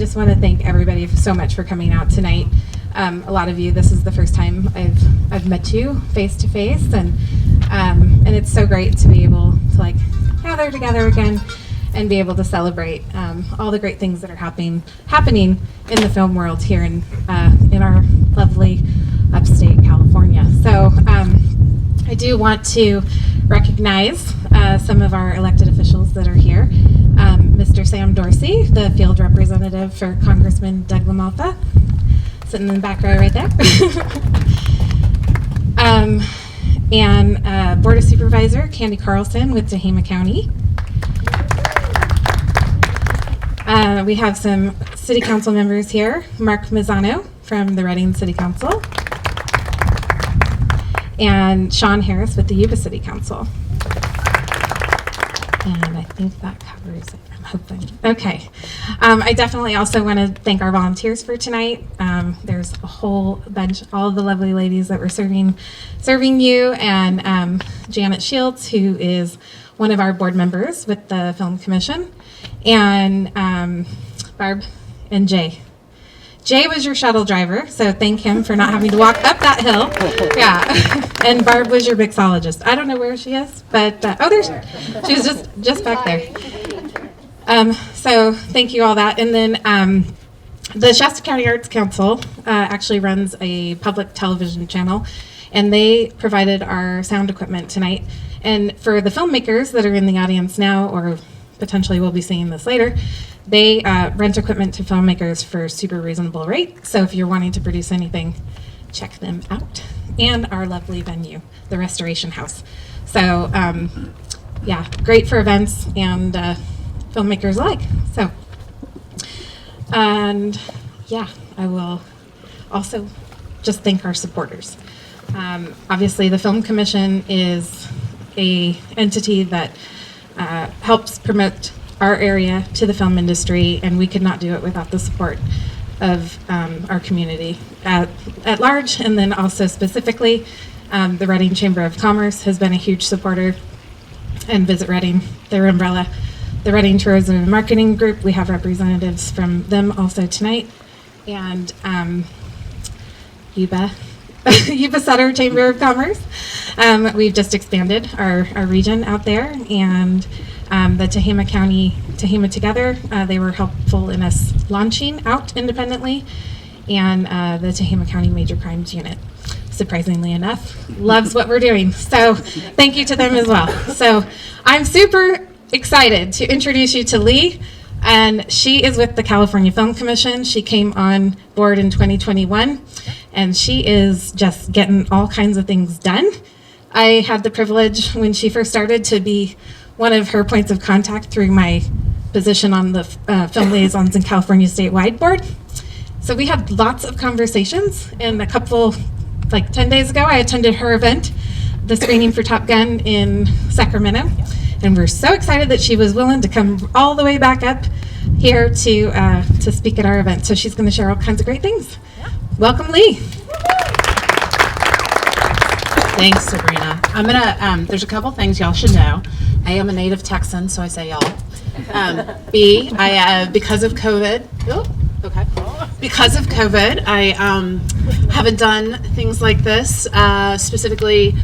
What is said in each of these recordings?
just want to thank everybody so much for coming out tonight. A lot of you, this is the first time I've met you face to face, and it's so great to be able to like gather together again and be able to celebrate all the great things that are happening in the film world here in our lovely upstate California. So I do want to recognize some of our elected officials that are here. Mr. Sam Dorsey, the field representative for Congressman Doug LaMalfa, sitting in the back row right there. And Board of Supervisor Candy Carlson with Tehama County. We have some city council members here. Mark Mazzano from the Reading City Council. And Sean Harris with the Yuba City Council. And I think that covers it, I'm hoping. Okay. I definitely also want to thank our volunteers for tonight. There's a whole bunch, all of the lovely ladies that were serving you, and Janet Shields, who is one of our board members with the Film Commission, and Barb and Jay. Jay was your shuttle driver, so thank him for not having to walk up that hill. Yeah, and Barb was your mixologist. I don't know where she is, but she was just back there. So thank you all that. And then the Shasta County Arts Council actually runs a public television channel, and they provided our sound equipment tonight. And for the filmmakers that are in the audience now, or potentially will be seeing this later, they rent equipment to filmmakers for super reasonable rate. So if you're wanting to produce anything, check them out. And our lovely venue, the Restoration House. So yeah, great for events and filmmakers alike. So, and yeah, I will also just thank our supporters. Obviously, the Film Commission is a entity that helps promote our area to the film industry, and we could not do it without the support of our community at large, and then also specifically the Reading Chamber of Commerce has been a huge supporter, and Visit Reading, their umbrella, the Reading Tourism and Marketing Group. We have representatives from them also tonight, and Yuba Sutter Chamber of Commerce. We've just expanded our region out there, and the Tehama Together, they were helpful in us launching out independently, and the Tehama County Major Crimes Unit, surprisingly enough, loves what we're doing. So thank you to them as well. So I'm super excited to introduce you to Lee, and she is with the California Film Commission. She came on board in 2021, and she is just getting all kinds of things done. I had the privilege when she first started to be one of her points of contact through my position on the Film Liaisons in California Statewide Board. So we had lots of conversations, and a couple, like 10 days ago, I attended her event, the screening for Top Gun in Sacramento, and we're so excited that she was willing to come all the way back up here to speak at our event. So she's going to share all kinds of great things. Yeah. Welcome, Lee. Thanks, Sabrina. I'm gonna, there's a couple things y'all should know. A, I'm a native Texan, so I say y'all. B, because of COVID, because of COVID, I haven't done things like this, specifically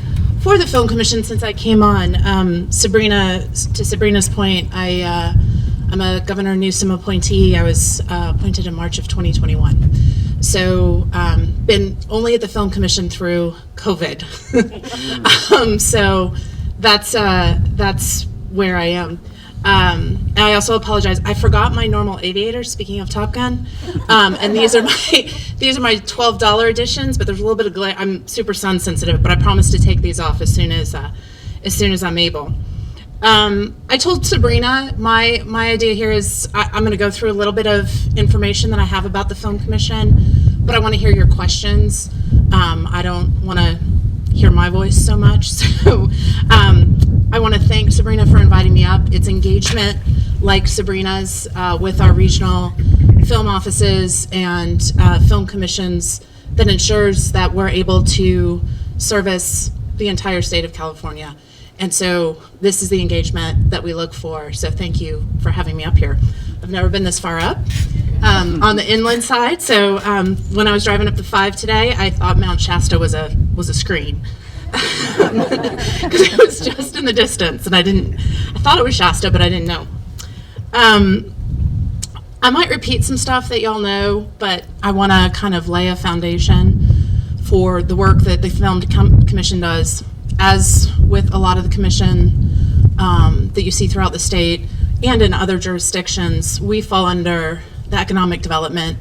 for the Film Commission since I came on. Sabrina's point, I'm a Governor Newsom appointee. I was appointed in March of 2021. So been only at the Film Commission through COVID. So that's where I am. And I also apologize. I forgot my normal aviators. Speaking of Top Gun, and these are my $12 editions. But there's a little bit of glare. I'm super sun sensitive, but I promise to take these off as soon as I'm able. I told Sabrina my idea here is I'm going to go through a little bit of information that I have about the Film Commission, but I want to hear your questions. I don't want to hear my voice so much, so I want to thank Sabrina for inviting me up. It's engagement like Sabrina's with our regional film offices and film commissions that ensures that we're able to service the entire state of California. And so this is the engagement that we look for. So thank you for having me up here. I've never been this far up on the inland side. So when I was driving up the 5 today, I thought Mount Shasta was a screen. Because it was just in the distance, and I thought it was Shasta, but I didn't know. I might repeat some stuff that y'all know, but I want to kind of lay a foundation for the work that the Film Commission does. As with a lot of the commission that you see throughout the state and in other jurisdictions, we fall under the Economic Development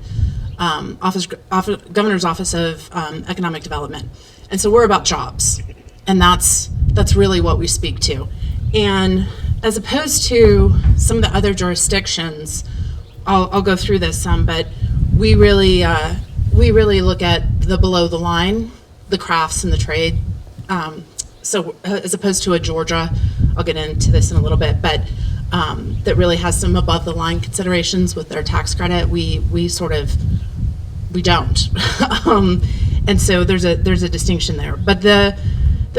Governor's Office of Economic Development. And so we're about jobs, and that's really what we speak to. And as opposed to some of the other jurisdictions, I'll go through this some, but we really look at the below the line, the crafts and the trade. So as opposed to a Georgia, I'll get into this in a little bit, but that really has some above the line considerations with their tax credit. We don't. And so there's a distinction there. But the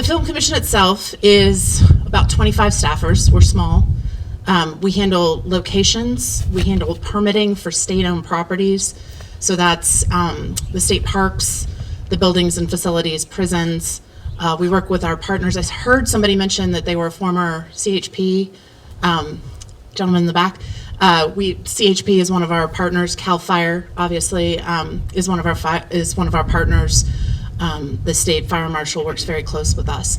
Film Commission itself is about 25 staffers. We're small. We handle locations. We handle permitting for state-owned properties. So that's the state parks, the buildings and facilities, prisons. We work with our partners. I heard somebody mention that they were a former CHP, gentleman in the back. CHP is one of our partners. CAL FIRE, obviously, is one of our partners. The state fire marshal works very close with us.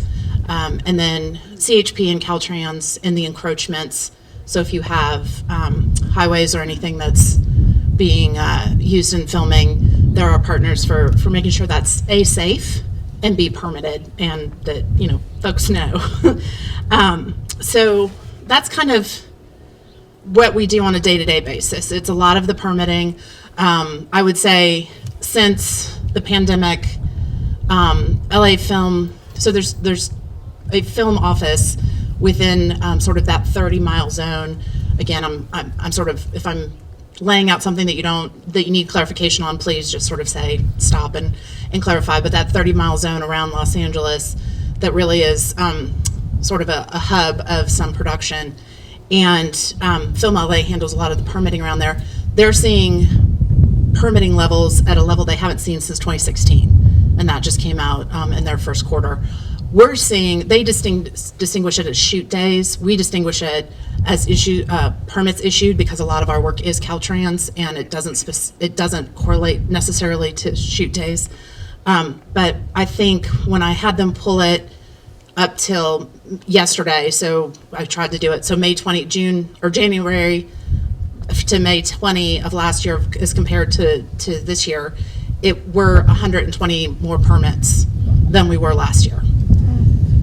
And then CHP and Caltrans in the encroachments. So if you have highways or anything that's being used in filming, there are partners for making sure that's A, safe, and be permitted, and that folks know. So that's kind of what we do on a day-to-day basis. It's a lot of the permitting. I would say since the pandemic, LA Film. So there's a film office within sort of that 30-mile zone. Again, I'm sort of, if I'm laying out something that you need clarification on, please just sort of say stop and clarify. But that 30-mile zone around Los Angeles that really is sort of a hub of some production, and Film LA handles a lot of the permitting around there. They're seeing permitting levels at a level they haven't seen since 2016, and that just came out in their first quarter. We're seeing they distinguish it as shoot days. We distinguish it as permits issued, because a lot of our work is Caltrans, and it doesn't correlate necessarily to shoot days. But I think when I had them pull it up till yesterday, so I tried to do it. So January to May 20 of last year, as compared to this year, we're 120 more permits than we were last year.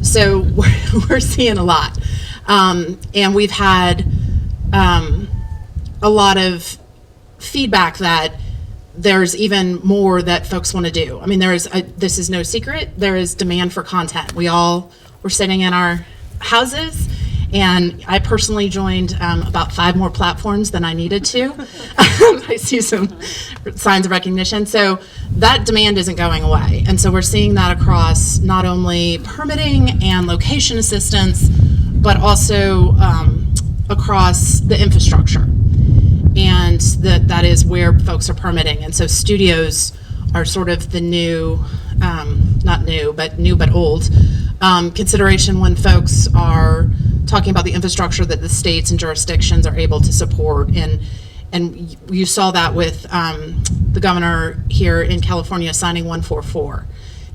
So we're seeing a lot. And we've had a lot of feedback that there's even more that folks want to do. I mean, this is no secret. There is demand for content. We're sitting in our houses, and I personally joined about 5 more platforms than I needed to. I see some signs of recognition. So that demand isn't going away. And so we're seeing that across not only permitting and location assistance, but also across the infrastructure. And that is where folks are permitting. And so studios are sort of the not new, but old consideration when folks are talking about the infrastructure that the states and jurisdictions are able to support. And you saw that with the governor here in California signing 144.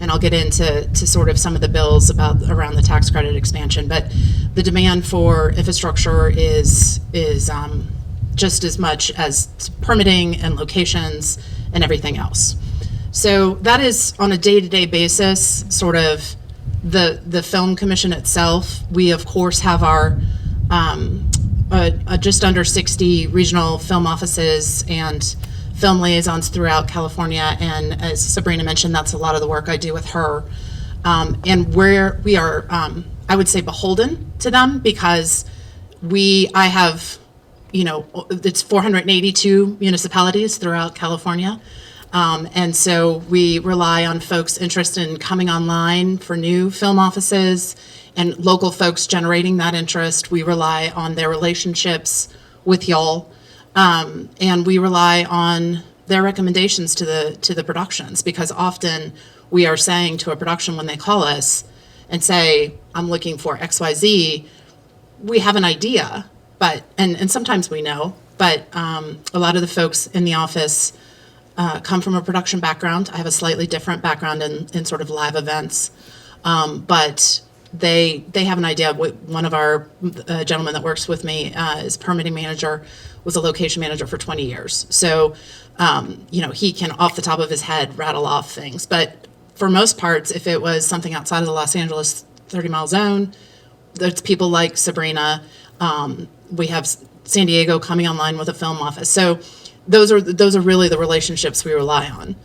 And I'll get into sort of some of the bills around the tax credit expansion. But the demand for infrastructure is just as much as permitting and locations and everything else. So that is on a day-to-day basis, sort of the Film Commission itself. We of course have our just under 60 regional film offices and film liaisons throughout California, and as Sabrina mentioned, that's a lot of the work I do with her. And where we are, I would say, beholden to them, because I have, it's 482 municipalities throughout California. And so we rely on folks interested in coming online for new film offices and local folks generating that interest. We rely on their relationships with y'all. And we rely on their recommendations to the productions, because often we are saying to a production when they call us and say, I'm looking for XYZ, we have an idea, but, and sometimes we know, but a lot of the folks in the office come from a production background. I have a slightly different background in sort of live events, but they have an idea. One of our gentlemen that works with me is permitting manager, was a location manager for 20 years. So, he can off the top of his head rattle off things. But for most parts, if it was something outside of the Los Angeles 30-mile zone, there's people like Sabrina. We have San Diego coming online with a film office. So those are really the relationships we rely on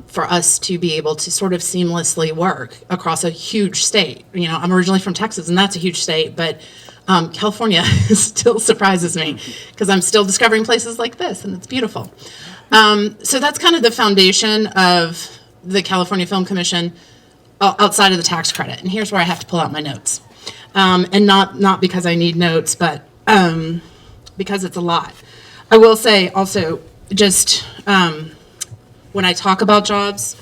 for us to be able to sort of seamlessly work across a huge state. I'm originally from Texas, and that's a huge state, but California still surprises me because I'm still discovering places like this, and it's beautiful. So that's kind of the foundation of the California Film Commission outside of the tax credit. And here's where I have to pull out my notes. And not because I need notes, but because it's a lot. I will say also, just when I talk about jobs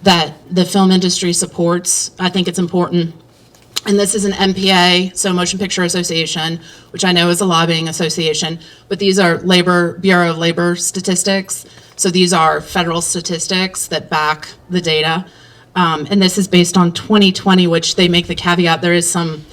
that the film industry supports, I think it's important. And this is an MPA, so Motion Picture Association, which I know is a lobbying association, but these are Bureau of Labor statistics. So these are federal statistics that back the data. And this is based on 2020, which they make the caveat there is some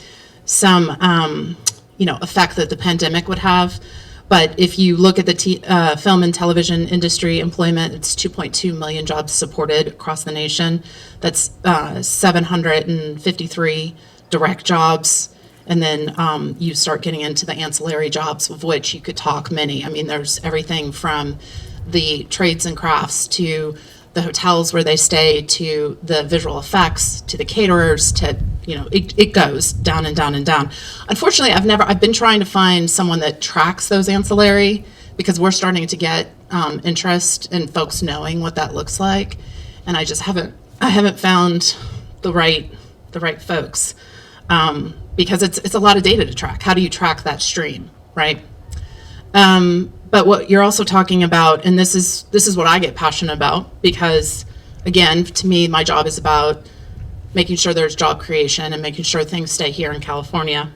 effect that the pandemic would have. But if you look at the film and television industry employment, it's 2.2 million jobs supported across the nation. That's 753 direct jobs. And then you start getting into the ancillary jobs, of which you could talk many. I mean, there's everything from the trades and crafts to the hotels where they stay, to the visual effects, to the caterers, to, it goes down and down and down. Unfortunately, I've been trying to find someone that tracks those ancillary, because we're starting to get interest in folks knowing what that looks like. And I just haven't found the right folks, because it's a lot of data to track. How do you track that stream, right? But what you're also talking about, and this is what I get passionate about, because again, to me, my job is about making sure there's job creation and making sure things stay here in California.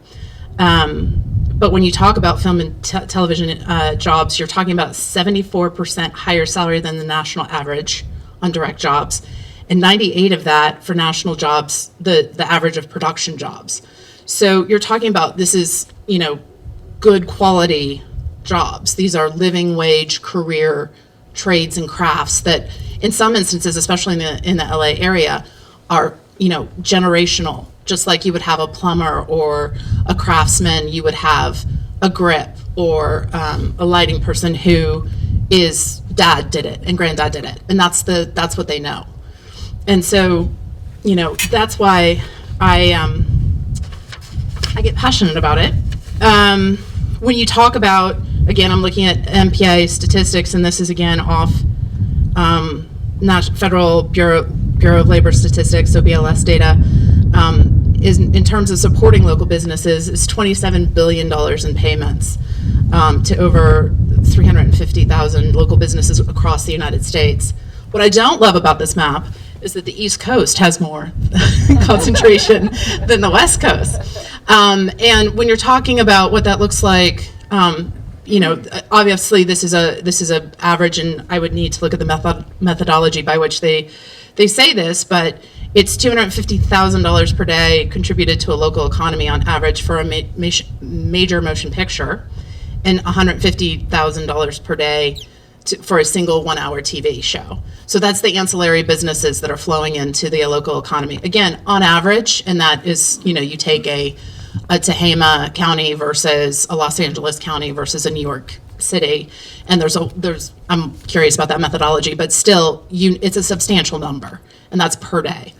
But when you talk about film and television jobs, you're talking about 74% higher salary than the national average on direct jobs, and 98 of that for national jobs, the average of production jobs. So you're talking about, this is, good quality jobs. These are living wage career trades and crafts that in some instances, especially in the LA area, are, generational. Just like you would have a plumber or a craftsman, you would have a grip or a lighting person who is dad did it and granddad did it. And that's what they know. And so, that's why I get passionate about it. When you talk about, again, I'm looking at MPA statistics, and this is again off Federal Bureau of Labor statistics, so BLS data, is in terms of supporting local businesses, is $27 billion in payments to over 350,000 local businesses across the United States. What I don't love about this map is that the East Coast has more concentration than the West Coast. And when you're talking about what that looks like, obviously this is a average, and I would need to look at the methodology by which they say this, but it's $250,000 per day contributed to a local economy on average for a major motion picture, and $150,000 per day for a single 1-hour TV show. So that's the ancillary businesses that are flowing into the local economy. Again, on average, and that is, you take a Tehama County versus a Los Angeles County versus a New York City, and I'm curious about that methodology, but still, it's a substantial number, and that's per day.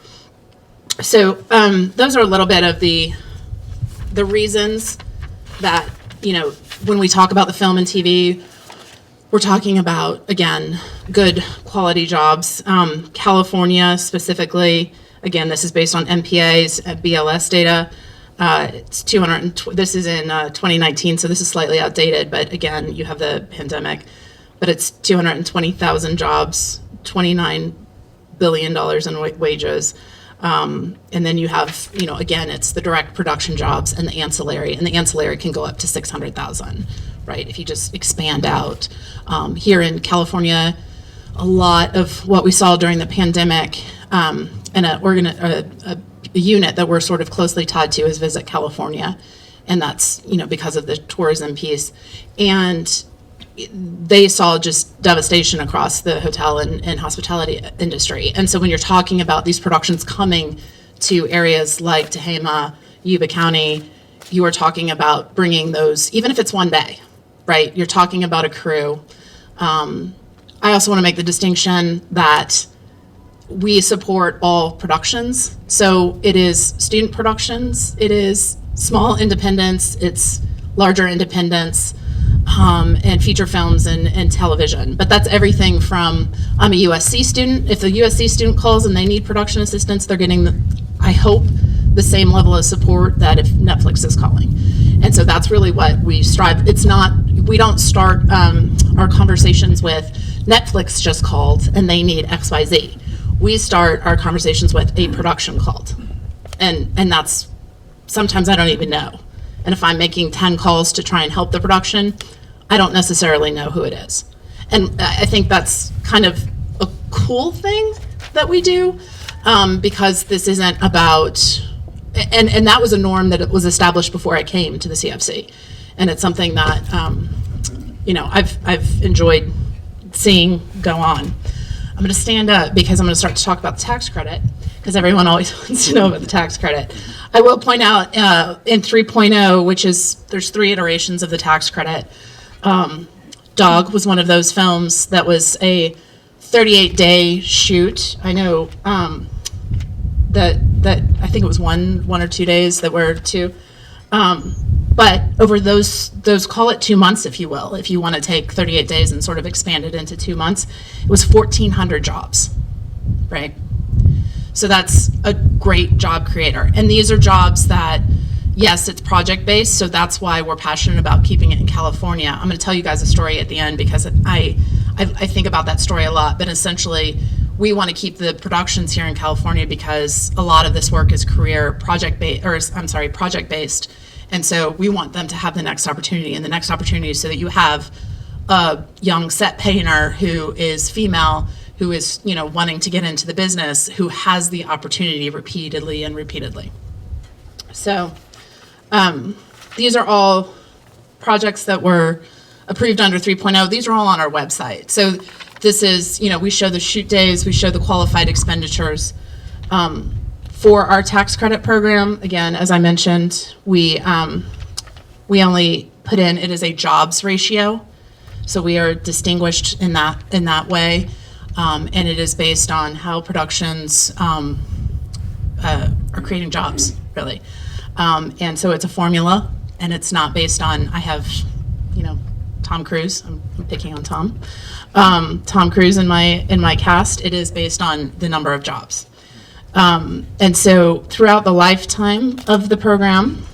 So those are a little bit of the reasons that, when we talk about the film and TV, we're talking about, again, good quality jobs. California specifically, again, this is based on MPA's BLS data. It's 200. This is in 2019, so this is slightly outdated. But again, you have the pandemic. But it's 220,000 jobs, $29 billion in wages. And then you have, again, it's the direct production jobs and the ancillary can go up to 600,000, right? If you just expand out. Here in California, a lot of what we saw during the pandemic, and a unit that we're sort of closely tied to is Visit California. And that's, because of the tourism piece. And they saw just devastation across the hotel and hospitality industry. And so when you're talking about these productions coming to areas like Tehama, Yuba County, you are talking about bringing those, even if it's one day, right? You're talking about a crew. I also want to make the distinction that we support all productions. So it is student productions, it is small independents, it's larger independents, and feature films and television. But that's everything from, I'm a USC student. If the USC student calls and they need production assistance, they're getting, I hope, the same level of support that if Netflix is calling. And so that's really what we strive. It's not, we don't start our conversations with Netflix just called and they need XYZ. We start our conversations with a production called. And that's, sometimes I don't even know. And if I'm making 10 calls to try and help the production, I don't necessarily know who it is. And I think that's kind of a cool thing that we do, because this isn't about, and that was a norm that it was established before I came to the CFC. And it's something that, I've enjoyed seeing go on. I'm going to stand up because I'm going to start to talk about the tax credit, because everyone always wants to know about the tax credit. I will point out in 3.0, which is, there's 3 iterations of the tax credit. Dog was one of those films that was a 38-day shoot. I know that I think it was one or 2 days that were 2. But over those call it 2 months, if you will, if you want to take 38 days and sort of expand it into 2 months, it was 1,400 jobs, right? So that's a great job creator. And these are jobs that, yes, it's project-based, so that's why we're passionate about keeping it in California. I'm going to tell you guys a story at the end because I think about that story a lot, but essentially we want to keep the productions here in California because a lot of this work is project-based. And so we want them to have the next opportunity, and the next opportunity so that you have a young set painter who is female, who is, wanting to get into the business, who has the opportunity repeatedly. So these are all projects that were approved under 3.0. These are all on our website. So this is, we show the shoot days, we show the qualified expenditures. For our tax credit program, again, as I mentioned, we only put in, it is a jobs ratio. So we are distinguished in that way. And it is based on how productions are creating jobs, really. And so it's a formula, and it's not based on, I have, Tom Cruise, I'm picking on Tom Cruise in my cast. It is based on the number of jobs. And so throughout the lifetime of the program,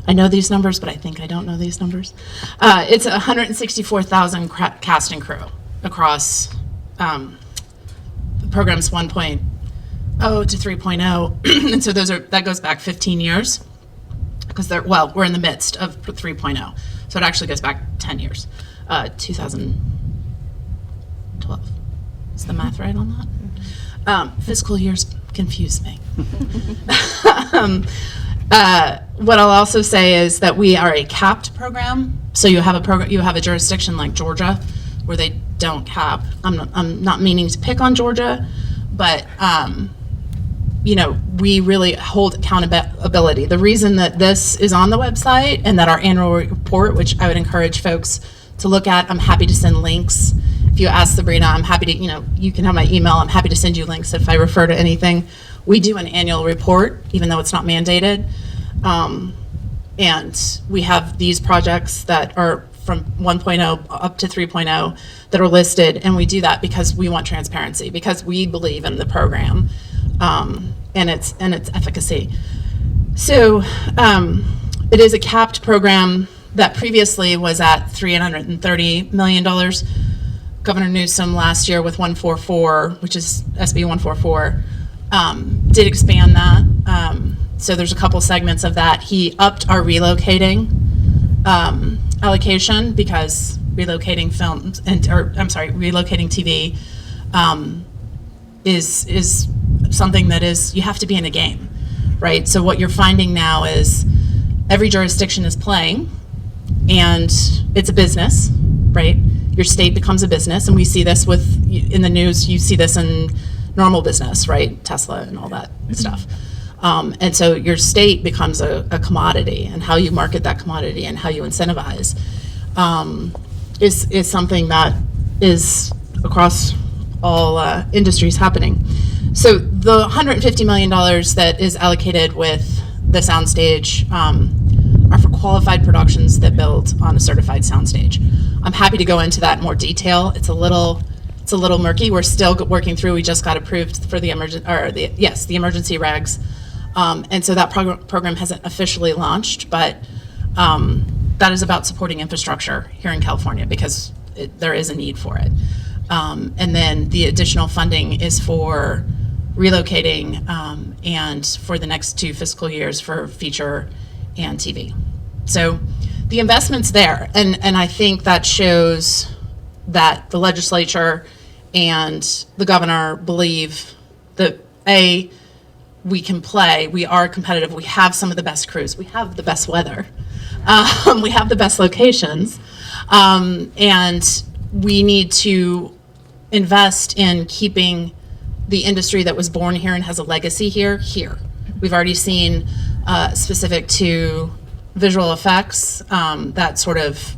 I know these numbers, but I think I don't know these numbers. It's 164,000 cast and crew across the program's 1.0 to 3.0. And so that goes back 15 years because we're in the midst of 3.0. So it actually goes back 10 years, 2012. Is the math right on that? Fiscal years confuse me. What I'll also say is that we are a capped program. So you have a jurisdiction like Georgia where they don't cap. I'm not meaning to pick on Georgia, but we really hold accountability. The reason that this is on the website and that our annual report, which I would encourage folks to look at, I'm happy to send links. If you ask Sabrina, I'm happy to, you can have my email. I'm happy to send you links if I refer to anything. We do an annual report, even though it's not mandated. And we have these projects that are from 1.0 up to 3.0 that are listed, and we do that because we want transparency, because we believe in the program and its efficacy. So it is a capped program that previously was at $330 million. Governor Newsom last year with 144, which is SB 144, did expand that. So there's a couple segments of that. He upped our relocating allocation, because relocating films relocating TV is something that is, you have to be in a game, right? So what you're finding now is every jurisdiction is playing, and it's a business, right? Your state becomes a business, and we see this in the news. You see this in normal business, right? Tesla and all that stuff. And so your state becomes a commodity, and how you market that commodity and how you incentivize is something that is across all industries happening. So the $150 million that is allocated with the soundstage are for qualified productions that build on a certified soundstage. I'm happy to go into that in more detail. It's a little murky. We're still working through. We just got approved for the emergency regs. And so that program hasn't officially launched, but that is about supporting infrastructure here in California, because there is a need for it. And then the additional funding is for relocating and for the next 2 fiscal years for feature and TV. So the investment's there, and I think that shows that the legislature and the governor believe that, A, we can play, we are competitive, we have some of the best crews, we have the best weather, we have the best locations, and we need to invest in keeping the industry that was born here and has a legacy here. We've already seen specific to visual effects that sort of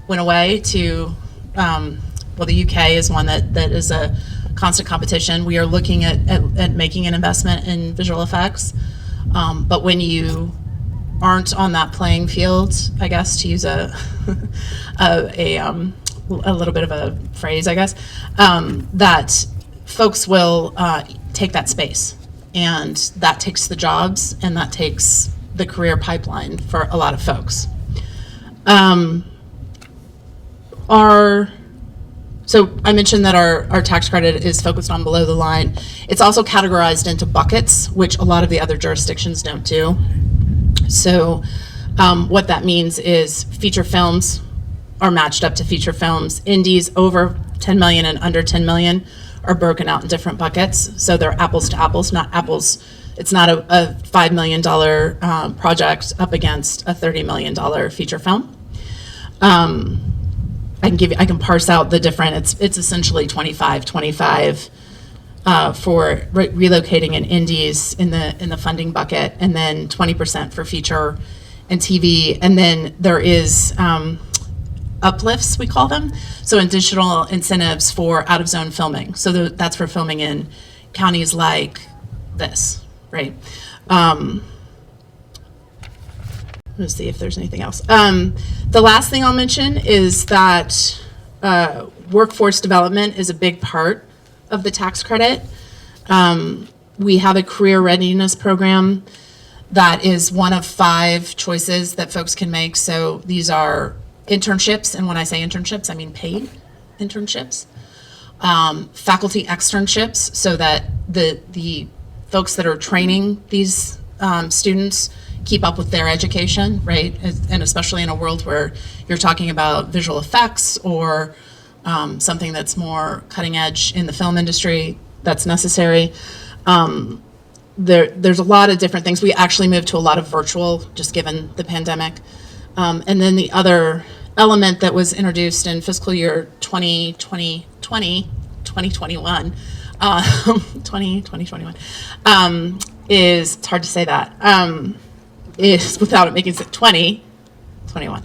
went away to, the UK is one that is a constant competition. We are looking at making an investment in visual effects, but when you aren't on that playing field, I guess, to use a little bit of a phrase, I guess, that folks will take that space, and that takes the jobs, and that takes the career pipeline for a lot of folks. So I mentioned that our tax credit is focused on below the line. It's also categorized into buckets, which a lot of the other jurisdictions don't do. So what that means is feature films are matched up to feature films. Indies over 10 million and under 10 million are broken out in different buckets. So they're apples to apples, not apples. It's not a $5 million project up against a $30 million feature film. I can parse out the different. It's essentially 25 for relocating and indies in the funding bucket, and then 20% for feature and TV, and then there is uplifts, we call them, so additional incentives for out of zone filming. So that's for filming in counties like this, right? Let's see if there's anything else. The last thing I'll mention is that workforce development is a big part of the tax credit. We have a career readiness program that is one of 5 choices that folks can make. So these are internships, and when I say internships, I mean paid internships. Faculty externships, so that the folks that are training these students keep up with their education, right? And especially in a world where you're talking about visual effects or something that's more cutting edge in the film industry, that's necessary. There's a lot of different things. We actually moved to a lot of virtual, just given the pandemic. And then the other element that was introduced in fiscal year 2021, is, it's hard to say that, is, without it making it 2021.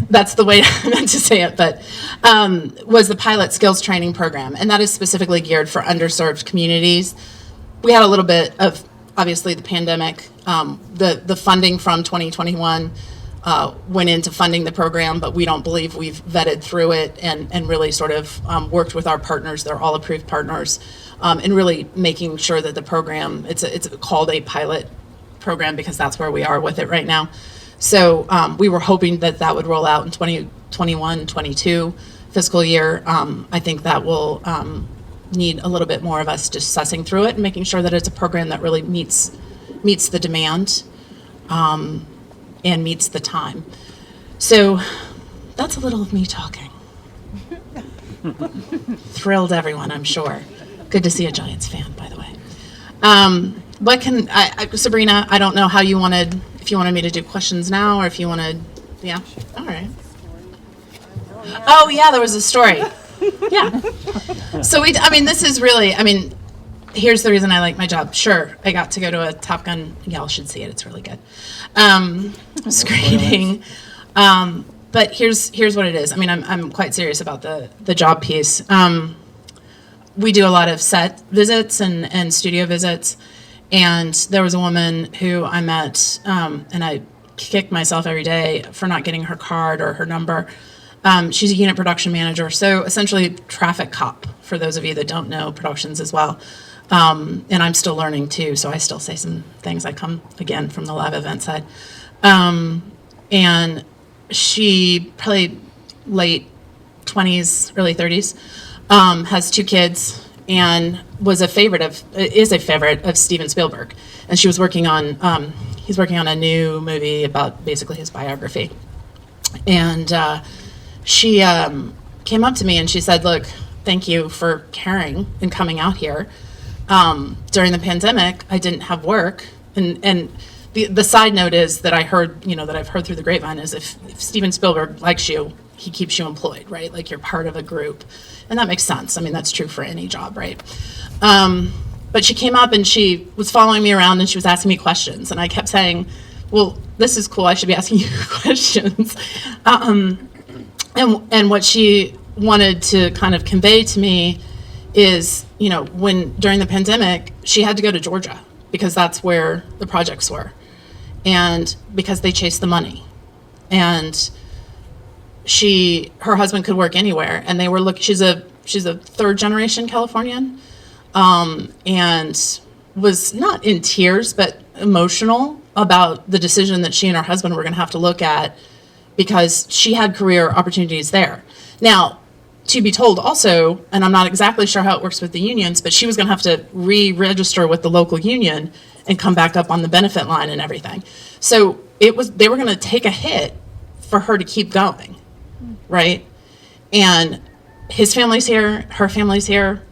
That's the way I meant to say it, but was the pilot skills training program, and that is specifically geared for underserved communities. We had a little bit of obviously the pandemic, the funding from 2021 went into funding the program, but we don't believe we've vetted through it and really sort of worked with our partners. They're all approved partners, and really making sure that the program, it's called a pilot program because that's where we are with it right now. So we were hoping that that would roll out in 2021, 22 fiscal year. I think that will need a little bit more of us just sussing through it and making sure that it's a program that really meets the demand and meets the time. So that's a little of me talking. Thrilled everyone, I'm sure. Good to see a Giants fan, by the way. What can Sabrina? I don't know how you wanted. If you wanted me to do questions now, or if you wanted, yeah. All right. Oh yeah, there was a story. Yeah. So this is really. Here's the reason I like my job. Sure, I got to go to a Top Gun. Y'all should see it. It's really good. Screening. But here's what it is. I'm quite serious about the job piece. We do a lot of set visits and studio visits. And there was a woman who I met, and I kick myself every day for not getting her card or her number. She's a unit production manager, so essentially traffic cop, for those of you that don't know productions as well. And I'm still learning too, so I still say some things. I come, again, from the live event side. And she, probably late 20s, early 30s, has 2 kids, and is a favorite of Steven Spielberg. And she was working on, he's working on a new movie about basically his biography. And she came up to me and she said, look, thank you for caring and coming out here. During the pandemic, I didn't have work. And the side note is that I've heard through the grapevine is if Steven Spielberg likes you, he keeps you employed, right? Like you're part of a group. And that makes sense. That's true for any job, right? But she came up and she was following me around and she was asking me questions. And I kept saying, well, this is cool. I should be asking you questions. And what she wanted to kind of convey to me is, during the pandemic, she had to go to Georgia because that's where the projects were. And because they chased the money. And her husband could work anywhere, and they were she's a 3rd generation Californian, and was not in tears but emotional about the decision that she and her husband were going to have to look at because she had career opportunities there. Now, to be told also, and I'm not exactly sure how it works with the unions, but she was going to have to re-register with the local union and come back up on the benefit line and everything. So they were going to take a hit for her to keep going. Right? And his family's here, her family's here,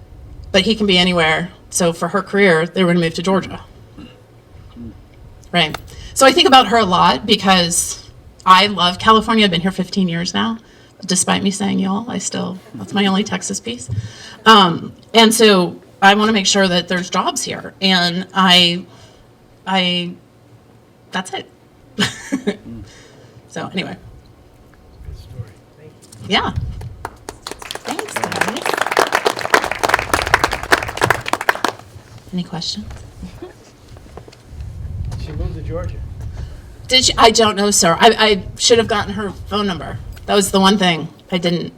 but he can be anywhere. So for her career, they were going to move to Georgia. Right? So I think about her a lot because I love California. I've been here 15 years now. Despite me saying y'all, that's my only Texas piece. And so I want to make sure that there's jobs here. And that's it. So anyway. Yeah. Thanks, guys. Any questions? She moved to Georgia. Did she? I don't know, sir. I should have gotten her phone number. That was the one thing I didn't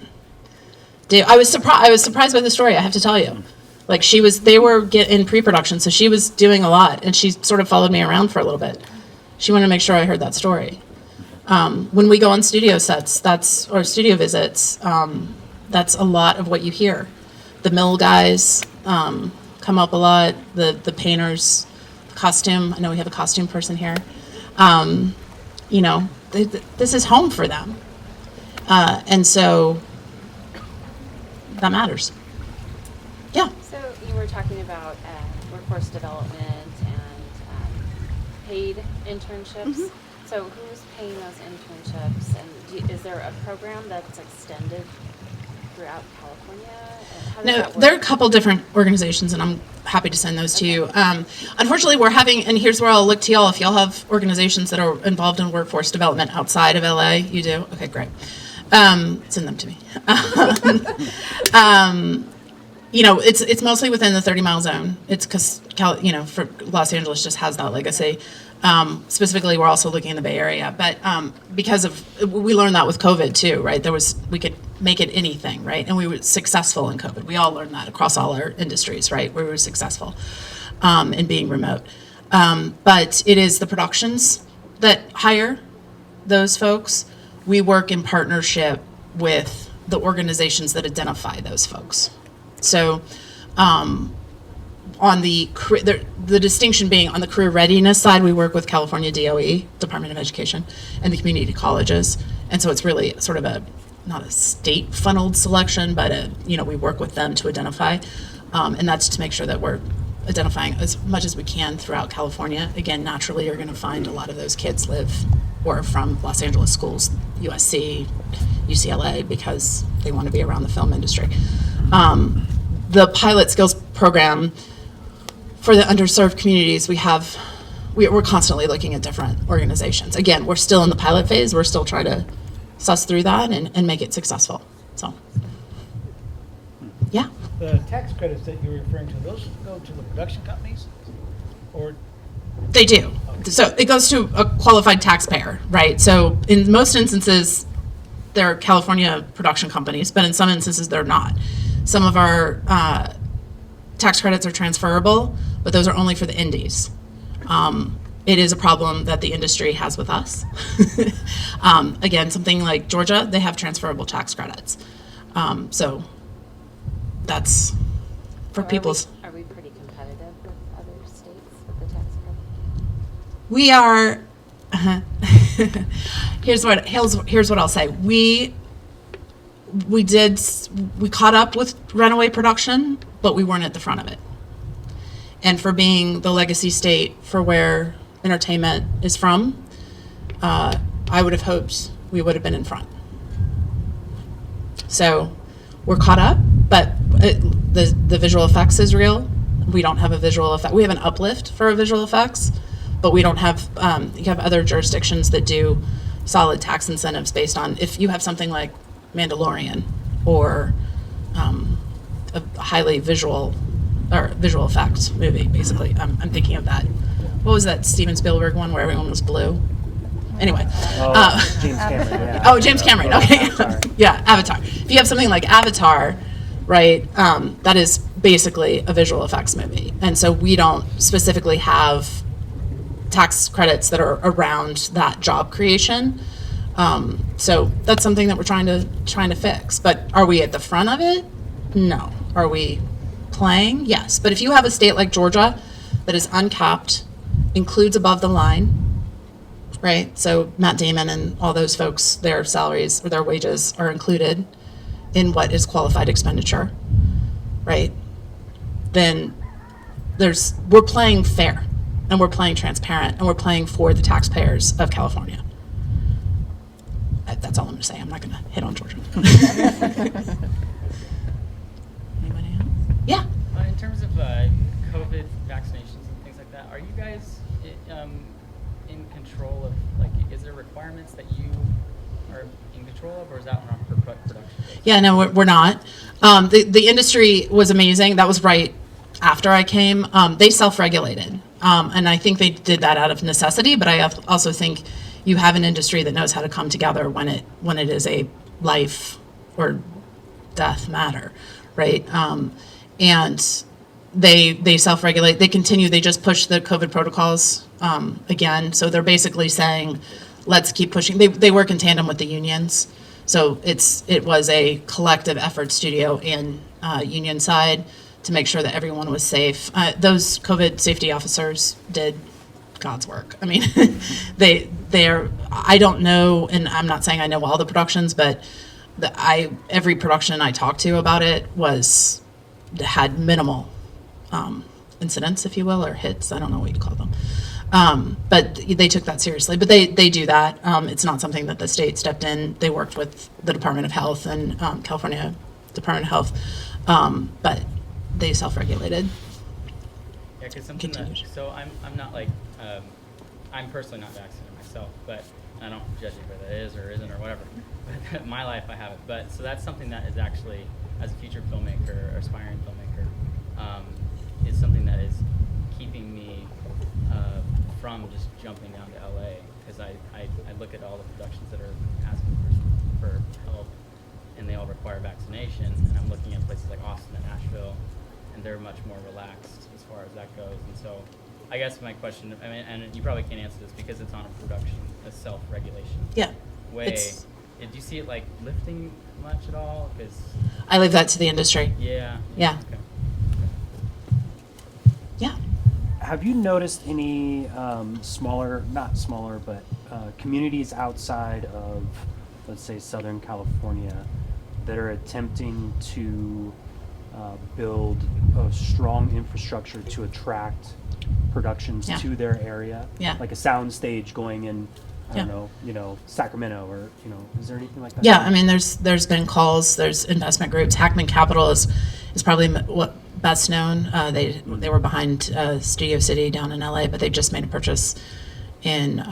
do. I was surprised by the story, I have to tell you. Like they were in pre-production, so she was doing a lot, and she sort of followed me around for a little bit. She wanted to make sure I heard that story. When we go on studio sets, or studio visits, that's a lot of what you hear. The mill guys come up a lot, the painters, costume. I know we have a costume person here. This is home for them. And so that matters. Yeah. So you were talking about workforce development and paid internships. So who's paying those internships, and is there a program that's extended throughout California? How does No, that work? there are a couple different organizations, and I'm happy to send those to you. Unfortunately, we're having, and here's where I'll look to y'all, if y'all have organizations that are involved in workforce development outside of LA, you do? Okay, great. Send them to me. it's mostly within the 30-mile zone. It's because, for Los Angeles just has that legacy. Specifically, we're also looking in the Bay Area. But we learned that with COVID too, right? We could make it anything, right? And we were successful in COVID. We all learned that across all our industries, right? We were successful in being remote. But it is the productions that hire those folks. We work in partnership with the organizations that identify those folks. So on the distinction being on the career readiness side, we work with California DOE, Department of Education, and the community colleges. And so it's really sort of not a state funneled selection, but we work with them to identify. And that's to make sure that we're identifying as much as we can throughout California. Again, naturally, you're going to find a lot of those kids live or from Los Angeles schools, USC, UCLA, because they want to be around the film industry. The pilot skills program for the underserved communities, we're constantly looking at different organizations. Again, we're still in the pilot phase. We're still trying to suss through that and make it successful. So, yeah. The tax credits that you're referring to, those go to the production companies? Or They do. So it goes to a qualified taxpayer, right? So in most instances, they're California production companies, but in some instances, they're not. Some of our tax credits are transferable, but those are only for the indies. It is a problem that the industry has with us. Again, something like Georgia, they have transferable tax credits. So that's for people's. Are we pretty competitive with other states with the tax credit? We are. Here's what I'll say. We caught up with Runaway production, but we weren't at the front of it. And for being the legacy state for where entertainment is from, I would have hoped we would have been in front. So we're caught up, but the visual effects is real. We don't have a visual effect. We have an uplift for visual effects, but we don't have, you have other jurisdictions that do solid tax incentives based on, if you have something like Mandalorian or a highly visual effects movie, basically. I'm thinking of that. What was that Steven Spielberg one where everyone was blue? Anyway. James Cameron, yeah. Oh, James Cameron, okay. Avatar. Yeah, Avatar. If you have something like Avatar, right, that is basically a visual effects movie. And so we don't specifically have tax credits that are around that job creation. So that's something that we're trying to fix. But are we at the front of it? No. Are we playing? Yes. But if you have a state like Georgia that is uncapped, includes above the line, right? So Matt Damon and all those folks, their salaries or their wages are included in what is qualified expenditure, right? Then we're playing fair and we're playing transparent and we're playing for the taxpayers of California. That's all I'm going to say. I'm not going to hit on Georgia. Anybody else? Yeah. In terms of COVID vaccinations and things like that, are you guys in control of, is there requirements that you are in control of, or is that on a production basis? Yeah, no, we're not. The industry was amazing. That was right after I came. They self-regulated, and I think they did that out of necessity. But I also think you have an industry that knows how to come together when it is a life or death matter, right? And they self-regulate. They continue. They just push the COVID protocols again. So they're basically saying, let's keep pushing. They work in tandem with the unions. So it was a collective effort, studio and union side, to make sure that everyone was safe. Those COVID safety officers did God's work. I mean, I don't know, and I'm not saying I know all the productions, but every production I talked to about it had minimal incidents, if you will, or hits. I don't know what you call them. But they took that seriously. But they do that. It's not something that the state stepped in. They worked with the Department of Health and California Department of Health, but they self-regulated. Yeah, because something so I'm not I'm personally not vaccinated myself, but I don't judge you whether it is or isn't or whatever. But in my life, I haven't. But so that's something that is actually, as a future filmmaker or aspiring filmmaker, is something that is keeping me from just jumping down to LA, because I look at all the productions that are asking for help, and they all require vaccination, and I'm looking at places like Austin and Nashville, and they're much more relaxed as far as that goes. And so I guess my question, I mean, and you probably can't answer this because it's on a production, a self-regulation Yeah. way. Do you see it like lifting much at all? Because I leave that to the industry. yeah. Yeah. Okay. Yeah. Have you noticed any smaller, not smaller, but communities outside of, let's say, Southern California that are attempting to build a strong infrastructure to attract productions Yeah. to their area? Yeah. Like a sound stage going in, I don't Yeah. know, Sacramento, or, is there anything like that? Yeah, I mean, there's been calls, there's investment groups. Hackman Capital is probably what best known. They were behind Studio City down in LA, but they just made a purchase in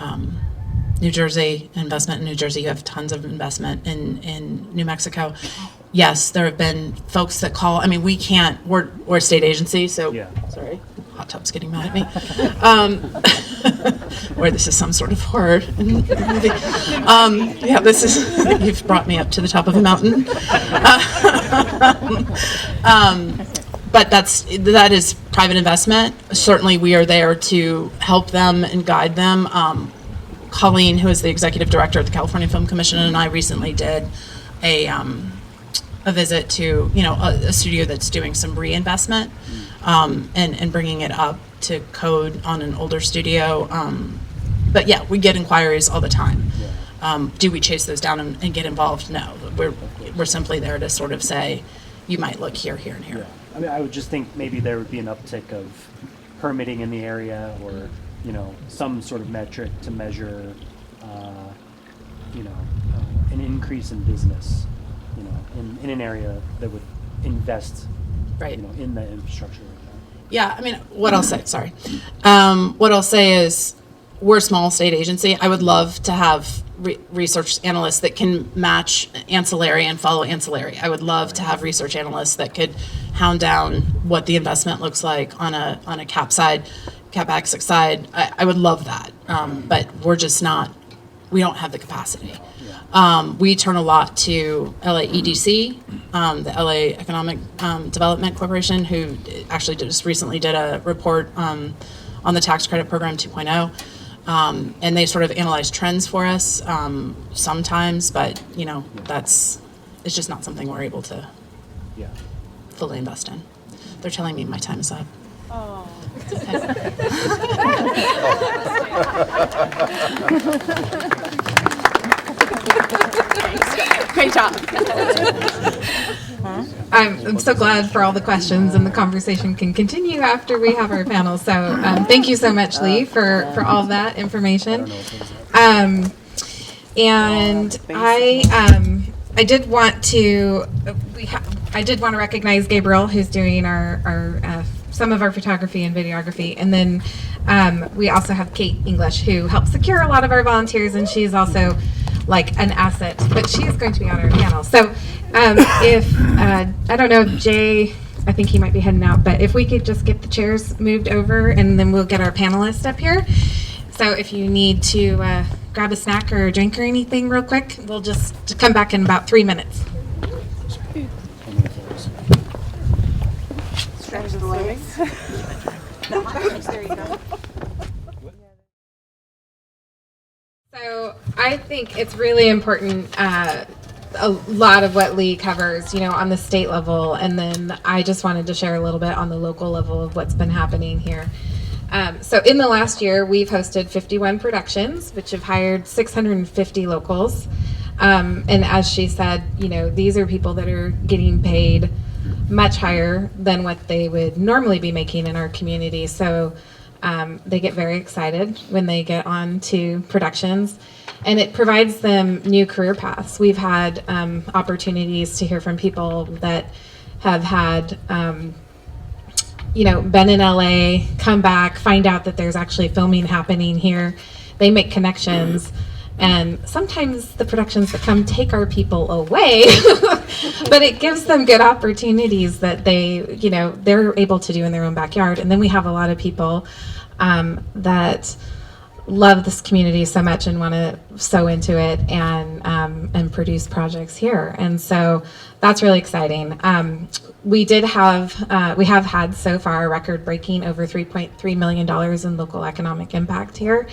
New Jersey. Investment in New Jersey. You have tons of investment in New Mexico. Yes, there have been folks that call. I mean, we can't. We're a state agency, so Yeah. sorry. Hot tub's getting mad at me. Or this is some sort of horror movie. Yeah, this is, you've brought me up to the top of a mountain. But that is private investment. Certainly we are there to help them and guide them. Colleen, who is the executive director at the California Film Commission, and I recently did a visit to, a studio that's doing some reinvestment, and bringing it up to code on an older studio. But yeah, we get inquiries all the time. Do we chase those down and get involved? No, we're simply there to sort of say, you might look here, here, and here. Yeah. I mean, I would just think maybe there would be an uptick of permitting in the area, or, some sort of metric to measure, an increase in business, in an area that would invest, Right. in the infrastructure like that. Yeah, I mean, what I'll say, sorry. What I'll say is, we're a small state agency. I would love to have research analysts that can match ancillary and follow ancillary. I would love to have research analysts that could hound down what the investment looks like on a CapEx side. I would love that, but we're just not. We don't have the capacity. We turn a lot to LA EDC, the LA Economic Development Corporation, who actually just recently did a report on the tax credit program 2.0. And they sort of analyze trends for us sometimes, but it's just not something we're able to Yeah. fully invest in. They're telling me my time is up. Oh. Great job. I'm so glad for all the questions, and the conversation can continue after we have our panel. So thank you so much, Lee, for all of that information. And I did want to recognize Gabriel, who's doing our some of our photography and videography, and then we also have Kate English, who helps secure a lot of our volunteers, and she's also like an asset, but she is going to be on our panel. So if I don't know if Jay, I think he might be heading out, but if we could just get the chairs moved over, and then we'll get our panelists up here. So if you need to grab a snack or a drink or anything real quick, we'll just come back in about 3 minutes. Stretch the legs. There you go. So I think it's really important, a lot of what Lee covers, on the state level, and then I just wanted to share a little bit on the local level of what's been happening here. So in the last year, we've hosted 51 productions, which have hired 650 locals. And as she said, these are people that are getting paid much higher than what they would normally be making in our community. So they get very excited when they get on to productions, and it provides them new career paths. We've had opportunities to hear from people that have had, been in LA, come back, find out that there's actually filming happening here. They make connections, And sometimes the productions that come take our people away, but it gives them good opportunities that they're able to do in their own backyard. And then we have a lot of people that love this community so much and want to sow into it and produce projects here. And so that's really exciting. We have had so far a record-breaking over $3.3 million in local economic impact here.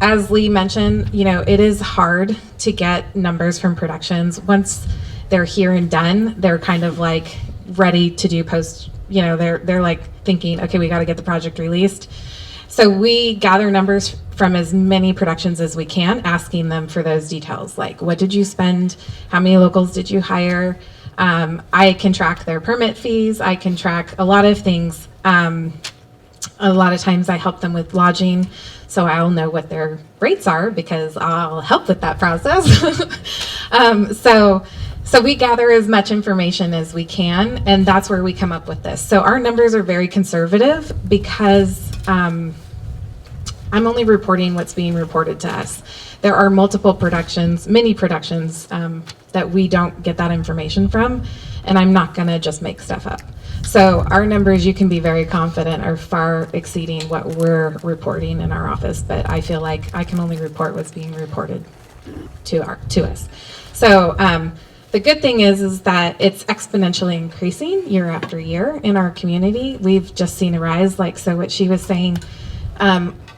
As Lee mentioned, it is hard to get numbers from productions. Once they're here and done, they're kind of like ready to do post, they're like thinking, okay, we got to get the project released. So we gather numbers from as many productions as we can, asking them for those details, like what did you spend, how many locals did you hire? I can track their permit fees, I can track a lot of things. A lot of times I help them with lodging, so I'll know what their rates are because I'll help with that process. So we gather as much information as we can, and that's where we come up with this. So our numbers are very conservative because I'm only reporting what's being reported to us. There are multiple productions, many productions, that we don't get that information from, and I'm not gonna just make stuff up. So our numbers, you can be very confident, are far exceeding what we're reporting in our office, but I feel like I can only report what's being reported to us. So the good thing is that it's exponentially increasing year after year in our community. We've just seen a rise, so what she was saying,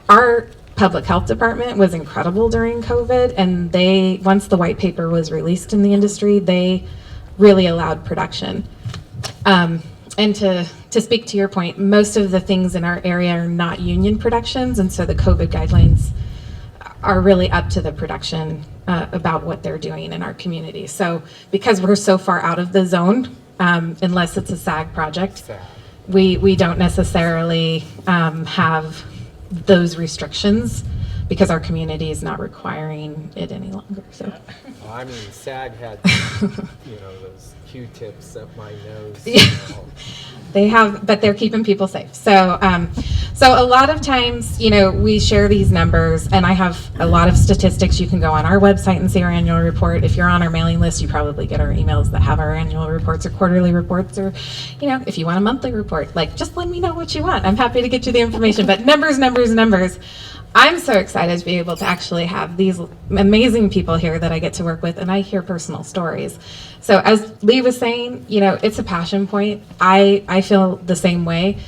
our public health department was incredible during COVID, and once the white paper was released in the industry, they really allowed production. And to speak to your point, most of the things in our area are not union productions, and so the COVID guidelines are really up to the production about what they're doing in our community. So because we're so far out of the zone, unless it's a SAG project, we don't necessarily have those restrictions because our community is not requiring it any longer. So. Well, I mean, SAG had, those Q-tips up my nose. They have, but they're keeping people safe. So, so a lot of times, we share these numbers, and I have a lot of statistics. You can go on our website and see our annual report. If you're on our mailing list, you probably get our emails that have our annual reports or quarterly reports, or, if you want a monthly report, just let me know what you want. I'm happy to get you the information, but numbers. I'm so excited to be able to actually have these amazing people here that I get to work with, and I hear personal stories. So as Lee was saying, it's a passion point. I feel the same way.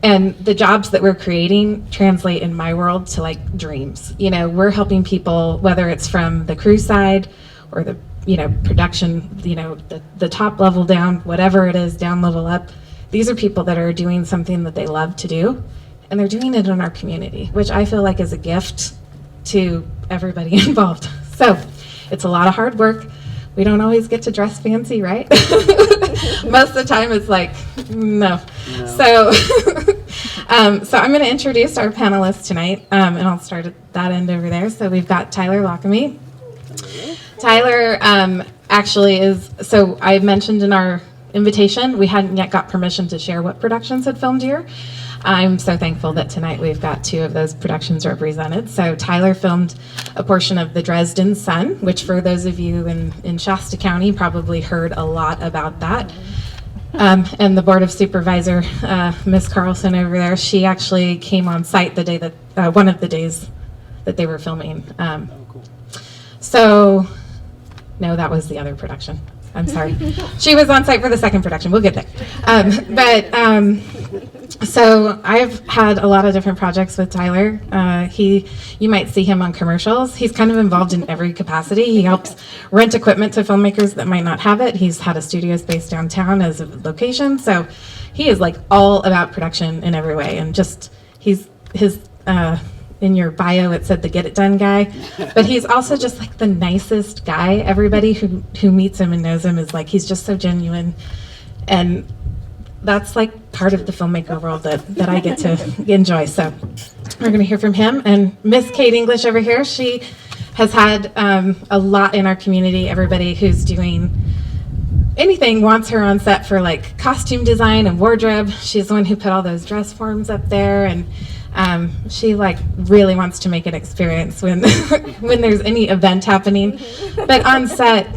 And the jobs that we're creating translate in my world to dreams. We're helping people, whether it's from the crew side or the, production, the top level down, whatever it is, down level up. These are people that are doing something that they love to do. And they're doing it in our community, which I feel like is a gift to everybody involved. So it's a lot of hard work. We don't always get to dress fancy, right? Most of the time it's no. So, so I'm going to introduce our panelists tonight, and I'll start at that end over there. So we've got Tyler Lockamy. Tyler actually is, so I mentioned in our invitation, we hadn't yet got permission to share what productions had filmed here. I'm so thankful that tonight we've got 2 of those productions represented. So Tyler filmed a portion of The Dresden Sun, which for those of you in Shasta County probably heard a lot about that. And the Board of Supervisor, Miss Carlson over there, she actually came on site the day that, one of the days that they were filming. Cool. So, no, that was the other production. I'm sorry. She was on site for the second production. We'll get there. So I've had a lot of different projects with Tyler. You might see him on commercials. He's kind of involved in every capacity. He helps rent equipment to filmmakers that might not have it. He's had a studio space downtown as a location. So he is all about production in every way. And just, in your bio, it said the get it done guy, but he's also just the nicest guy. Everybody who meets him and knows him is he's just so genuine. And that's part of the filmmaker world that I get to enjoy. So we're going to hear from him. And Miss Kate English over here, she has had a lot in our community. Everybody who's doing anything wants her on set for costume design and wardrobe. She's the one who put all those dress forms up there. And She like really wants to make an experience when when there's any event happening. But on set,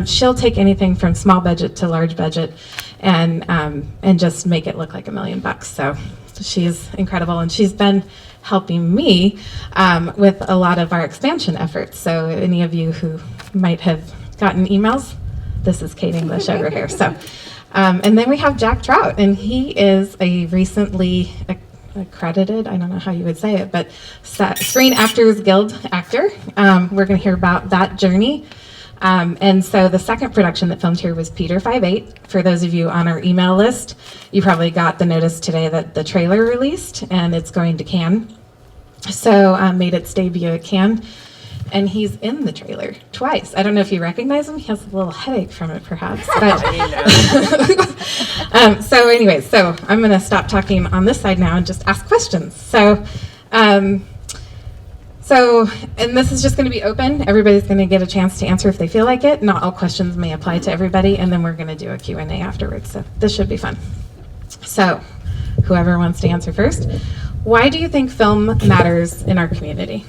she'll take anything from small budget to large budget, and just make it look like $1 million. So she's incredible, and she's been helping me with a lot of our expansion efforts. So any of you who might have gotten emails, this is Kate English over here. So, and then we have Jack Trout, and he is a recently accredited, I don't know how you would say it, but Screen Actors Guild actor. We're going to hear about that journey. And so the second production that filmed here was Peter 5'8". For those of you on our email list, you probably got the notice today that the trailer released, and it's going to Cannes. So made its debut at Cannes, and he's in the trailer twice. I don't know if you recognize him. He has a little headache from it, perhaps. But so anyways, so I'm going to stop talking on this side now and just ask questions. So, and this is just going to be open. Everybody's going to get a chance to answer if they feel like it. Not all questions may apply to everybody, and then we're going to do a Q&A afterwards. So this should be fun. So whoever wants to answer first. Why do you think film matters in our community?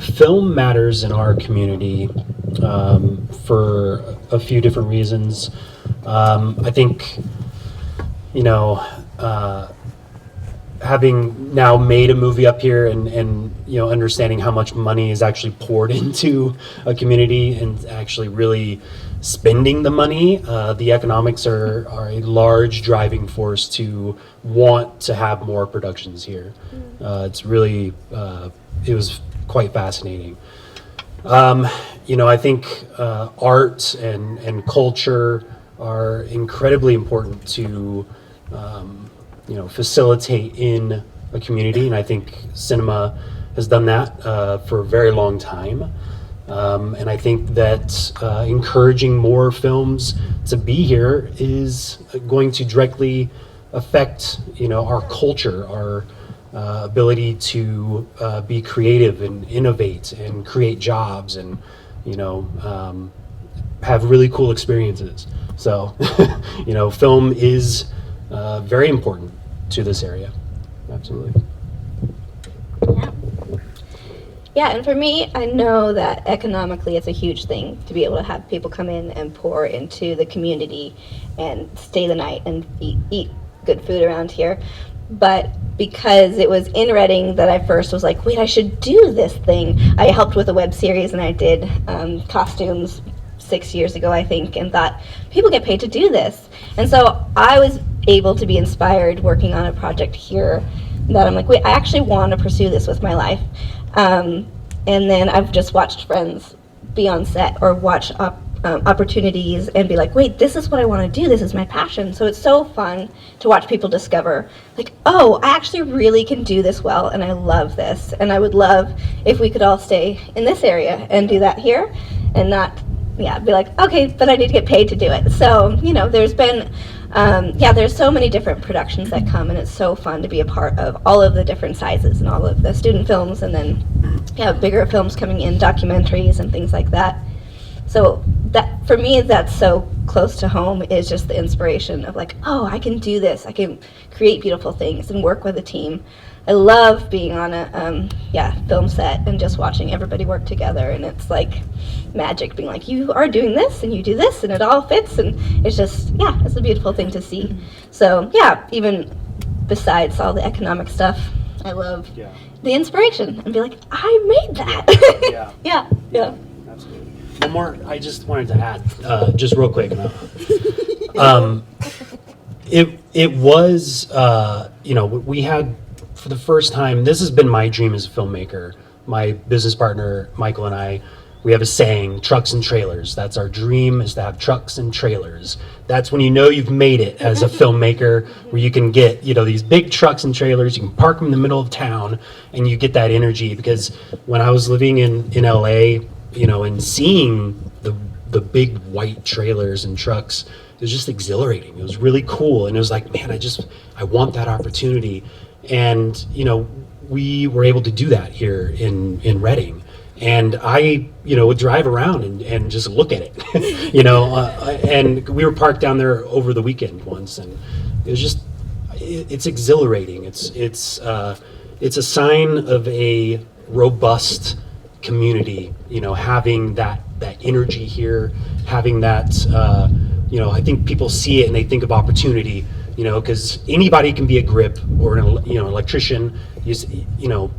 Film matters in our community for a few different reasons. I think, having now made a movie up here and understanding how much money is actually poured into a community and actually really spending the money, the economics are a large driving force to want to have more productions here. It's really, it was quite fascinating. I think art and culture are incredibly important to facilitate in a community, and I think cinema has done that for a very long time. And I think that encouraging more films to be here is going to directly affect, our culture, our ability to be creative and innovate and create jobs and, have really cool experiences. So, film is very important to this area. Absolutely. Yeah, and for me, I know that economically it's a huge thing to be able to have people come in and pour into the community and stay the night and eat good food around here. But because it was in Reading that I first was like, wait, I should do this thing. I helped with a web series and I did costumes 6 years ago, I think, and thought, people get paid to do this. And so I was able to be inspired working on a project here that I'm like, wait, I actually want to pursue this with my life. And then I've just watched friends be on set or watch opportunities and be like, wait, this is what I want to do. This is my passion. So it's so fun to watch people discover, like, oh, I actually really can do this well, and I love this. And I would love if we could all stay in this area and do that here and not, be like, okay, but I need to get paid to do it. So, there's been, there's so many different productions that come, and it's so fun to be a part of all of the different sizes and all of the student films, and then, bigger films coming in, documentaries and things like that. So that, for me, that's so close to home, is just the inspiration of like, oh, I can do this. I can create beautiful things and work with a team. I love being on a film set and just watching everybody work together, and it's like magic, being like, you are doing this and you do this and it all fits, and it's just, it's a beautiful thing to see. So even besides all the economic stuff, I love the inspiration and be like, I made that. Yeah. Absolutely. One more, I just wanted to add, just real quick. It was, we had, for the first time, this has been my dream as a filmmaker. My business partner, Michael, and I, we have a saying, trucks and trailers. That's our dream, is to have trucks and trailers. That's when you've made it as a filmmaker, where you can get, these big trucks and trailers, you can park them in the middle of town, and you get that energy. Because when I was living in LA, and seeing the big white trailers and trucks, it was just exhilarating. It was really cool, and it was like, man, I want that opportunity. And we were able to do that here in Reading. And I would drive around and just look at it. And we were parked down there over the weekend once, and it was just, it's exhilarating. It's a sign of a robust community. You know, having that energy here, having that. You know, I think people see it and they think of opportunity. You know, because anybody can be a grip or an electrician. You know,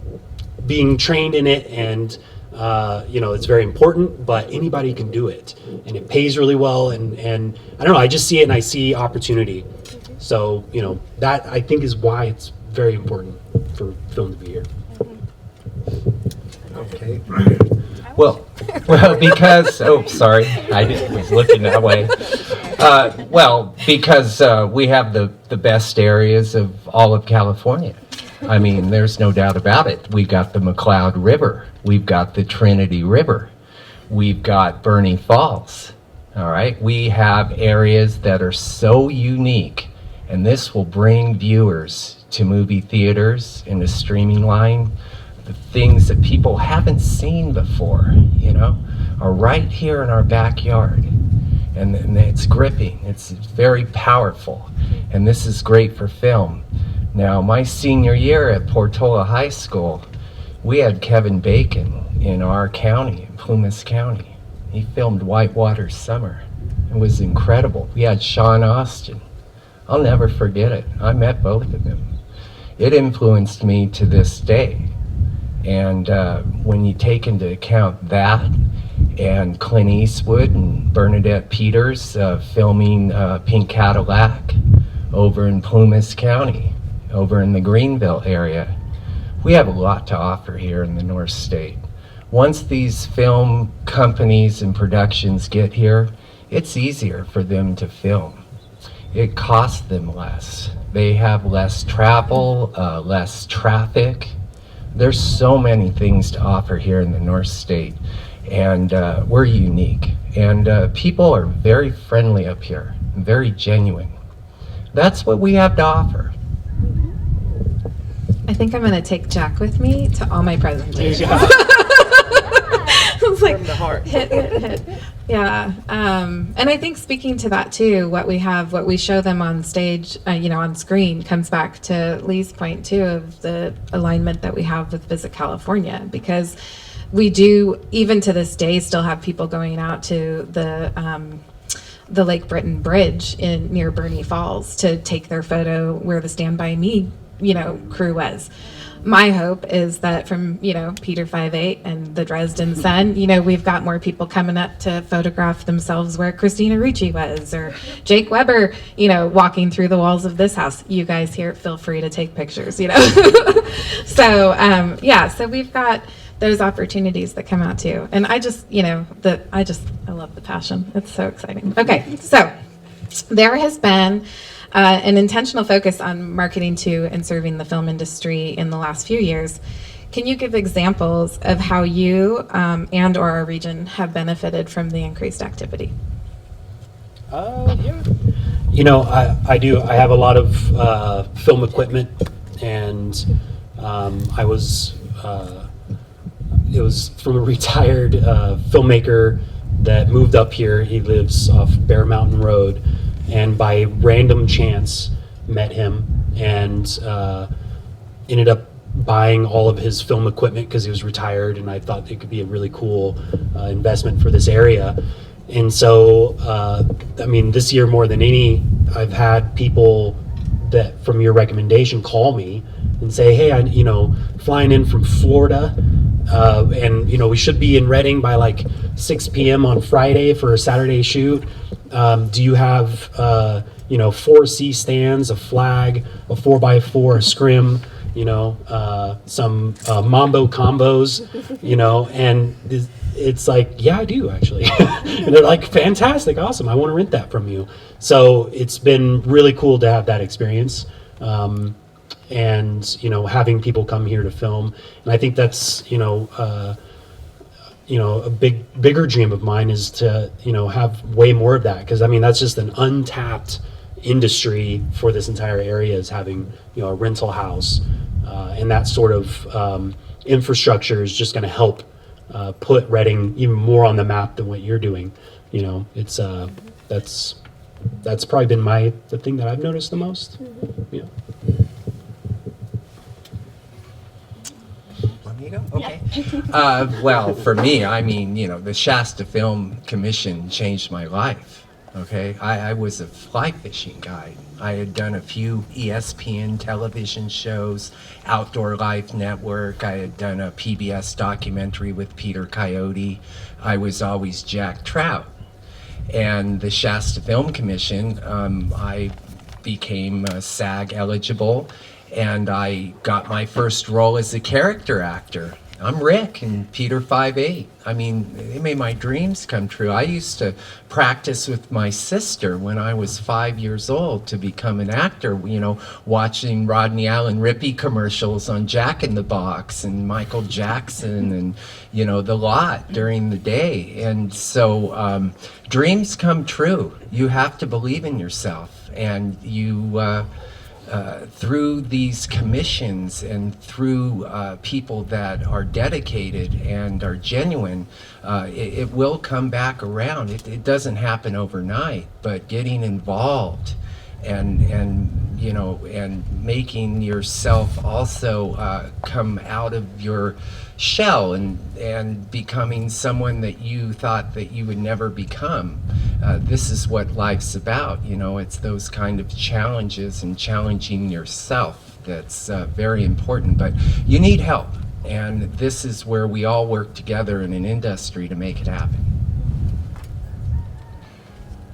being trained in it, and you know, it's very important. But anybody can do it, and it pays really well. And I don't know. I just see it and I see opportunity. So you know, that I think is why it's very important for film to be here. Okay. Well, because, oh, sorry, was looking that way. Well, because we have the best areas of all of California. I mean, there's no doubt about it. We've got the McCloud River. We've got the Trinity River. We've got Bernie Falls. All right. We have areas that are so unique, and this will bring viewers to movie theaters and the streaming line. The things that people haven't seen before, you know, are right here in our backyard. And it's gripping. It's very powerful. And this is great for film. Now, my senior year at Portola High School, we had Kevin Bacon in our county, in Plumas County. He filmed Whitewater Summer. It was incredible. We had Sean Austin. I'll never forget it. I met both of them. It influenced me to this day. And when you take into account that and Clint Eastwood and Bernadette Peters filming Pink Cadillac over in Plumas County, over in the Greenville area, we have a lot to offer here in the North State. Once these film companies and productions get here, it's easier for them to film. It costs them less. They have less travel, less traffic. There's so many things to offer here in the North State, and we're unique. And people are very friendly up here, very genuine. That's what we have to offer. I think I'm going to take Jack with me to all my presentations. It's like From the heart. hit. Yeah. And I think speaking to that too, what we show them on stage, on screen comes back to Lee's point too of the alignment that we have with Visit California, because we do, even to this day, still have people going out to the Lake Britton Bridge near Bernie Falls to take their photo where the Stand By Me, crew was. My hope is that from, Peter 5'8" and the Dresden Sun, we've got more people coming up to photograph themselves where Christina Ricci was, or Jake Weber, walking through the walls of this house. You guys here, feel free to take pictures, So, so we've got those opportunities that come out too. And I just, I love the passion. It's so exciting. Okay, so there has been an intentional focus on marketing to and serving the film industry in the last few years. Can you give examples of how you and or our region have benefited from the increased activity? Yeah. I do. I have a lot of film equipment, and it was from a retired filmmaker that moved up here. He lives off Bear Mountain Road. And by random chance met him and ended up buying all of his film equipment because he was retired, and I thought it could be a really cool investment for this area. And so, this year more than any, I've had people that from your recommendation call me and say, hey, flying in from Florida, and we should be in Reading by like 6 p.m. on Friday for a Saturday shoot. Do you have 4 C stands, a flag, a 4x4, a scrim, some mambo combos, and it's like, yeah, I do actually. And they're like, fantastic, awesome, I want to rent that from you. So it's been really cool to have that experience. And having people come here to film, and I think that's a bigger dream of mine is to have way more of that, because that's just an untapped industry for this entire area, is having a rental house, and that sort of infrastructure is just going to help put Reading even more on the map than what you're doing. That's that's probably been the thing that I've noticed the most. Yeah. Want me to go? Okay. Well, for me, I mean, the Shasta Film Commission changed my life. Okay, I was a fly fishing guide. I had done a few ESPN television shows, Outdoor Life Network. I had done a PBS documentary with Peter Coyote. I was always Jack Trout. And the Shasta Film Commission, I became SAG eligible, and I got my first role as a character actor. I'm Rick in Peter 5'8". I mean, they made my dreams come true. I used to practice with my sister when I was 5 years old to become an actor, watching Rodney Allen Rippey commercials on Jack in the Box and Michael Jackson and, the lot during the day. And so dreams come true. You have to believe in yourself, and you... through these commissions and through people that are dedicated and are genuine, it will come back around. It doesn't happen overnight, but getting involved and making yourself also come out of your shell and becoming someone that you thought that you would never become. This is what life's about, it's those kind of challenges and challenging yourself that's very important, but you need help, and this is where we all work together in an industry to make it happen.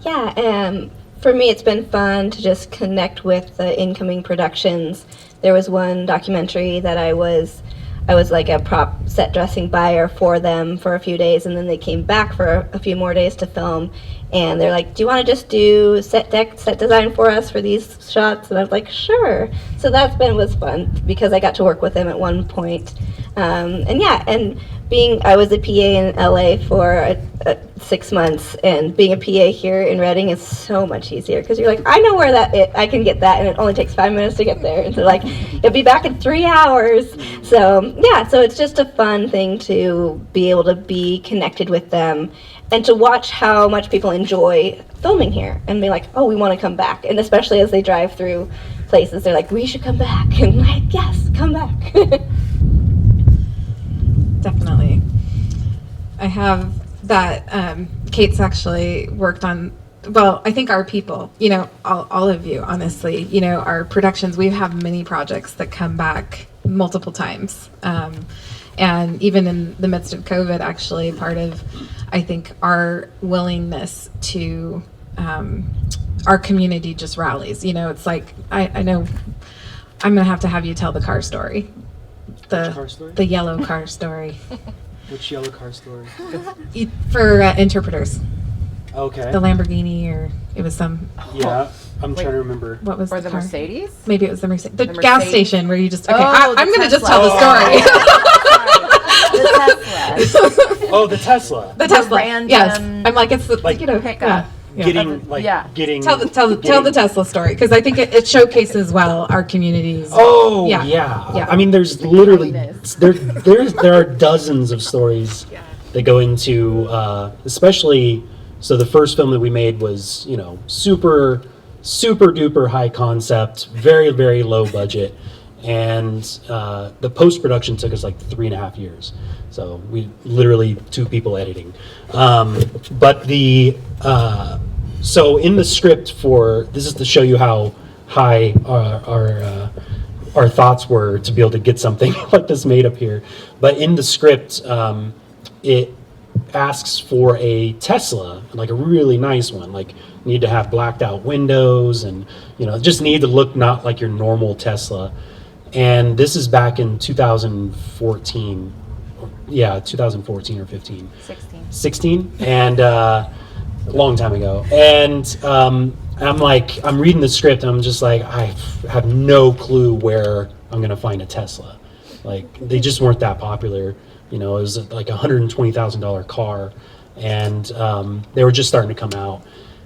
Yeah, for me it's been fun to just connect with the incoming productions. There was one documentary that I was like a prop set dressing buyer for them for a few days, and then they came back for a few more days to film, and they're like, do you want to just do set design for us for these shots? And I was like, sure. So was fun because I got to work with them at one point. I was a PA in LA for 6 months, and being a PA here in Reading is so much easier because you're like, I know where I can get that, and it only takes 5 minutes to get there. And so like, you'll be back in 3 hours. So it's just a fun thing to be able to be connected with them and to watch how much people enjoy filming here and be like, oh, we want to come back. And especially as they drive through places, they're like, we should come back. And I'm like, yes, come back. Definitely. I have that Kate's actually worked on, well, I think our people, all of you, honestly, our productions, we have many projects that come back multiple times. And even in the midst of COVID, actually, part of, I think, our willingness to, our community just rallies. It's like, I know I'm going to have you tell the car story. Which car story? The yellow car story. Which yellow car story? For interpreters. Okay. The Lamborghini, or it was some. Yeah, I'm trying to remember. What was Or the the car? Mercedes? Maybe it was the Mercedes. The gas Mercedes? station where you just. Okay, Oh, I'm the going to just Tesla. tell the story. The Tesla. Oh, the Tesla. The Tesla. random, Yes, I'm like it's the pickup. Yeah. Getting. Tell the Tesla story, because I think it showcases well our communities. Oh Yeah. yeah. I mean, there's literally there are dozens of stories that go into, especially. So the first film that we made was super duper high concept, very very low budget, and the post production took us like 3.5 years. So we literally 2 people editing, but the. So in the script this is to show you how high our thoughts were to be able to get something like this made up here. But in the script, it asks for a Tesla, like a really nice one. Like, you need to have blacked out windows, and just need to look not like your normal Tesla. And this is back in 2014. Yeah, 2014 or 15. 16. And a long time ago. And I'm reading the script, and I'm just like, I have no clue where I'm going to find a Tesla. Like, they just weren't that popular. It was like a $120,000 car, and they were just starting to come out.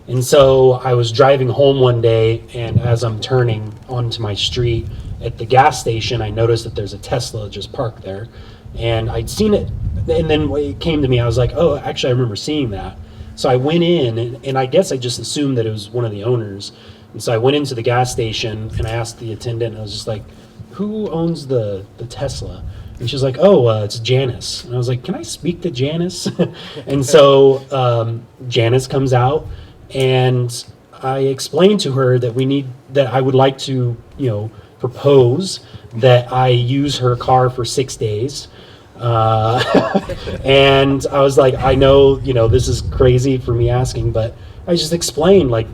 And so I was driving home one day, and as I'm turning onto my street at the gas station, I noticed that there's a Tesla just parked there. And I'd seen it, and then when it came to me, I was like, oh, actually, I remember seeing that. So I went in, and I guess I just assumed that it was one of the owners. And so I went into the gas station, and I asked the attendant, I was just like, who owns the Tesla? And she's like, oh, it's Janice. And I was like, can I speak to Janice? And so Janice comes out, and I explained to her that I would like to, propose that I use her car for 6 days. And I was like, I know, this is crazy for me asking, but I just explained, like,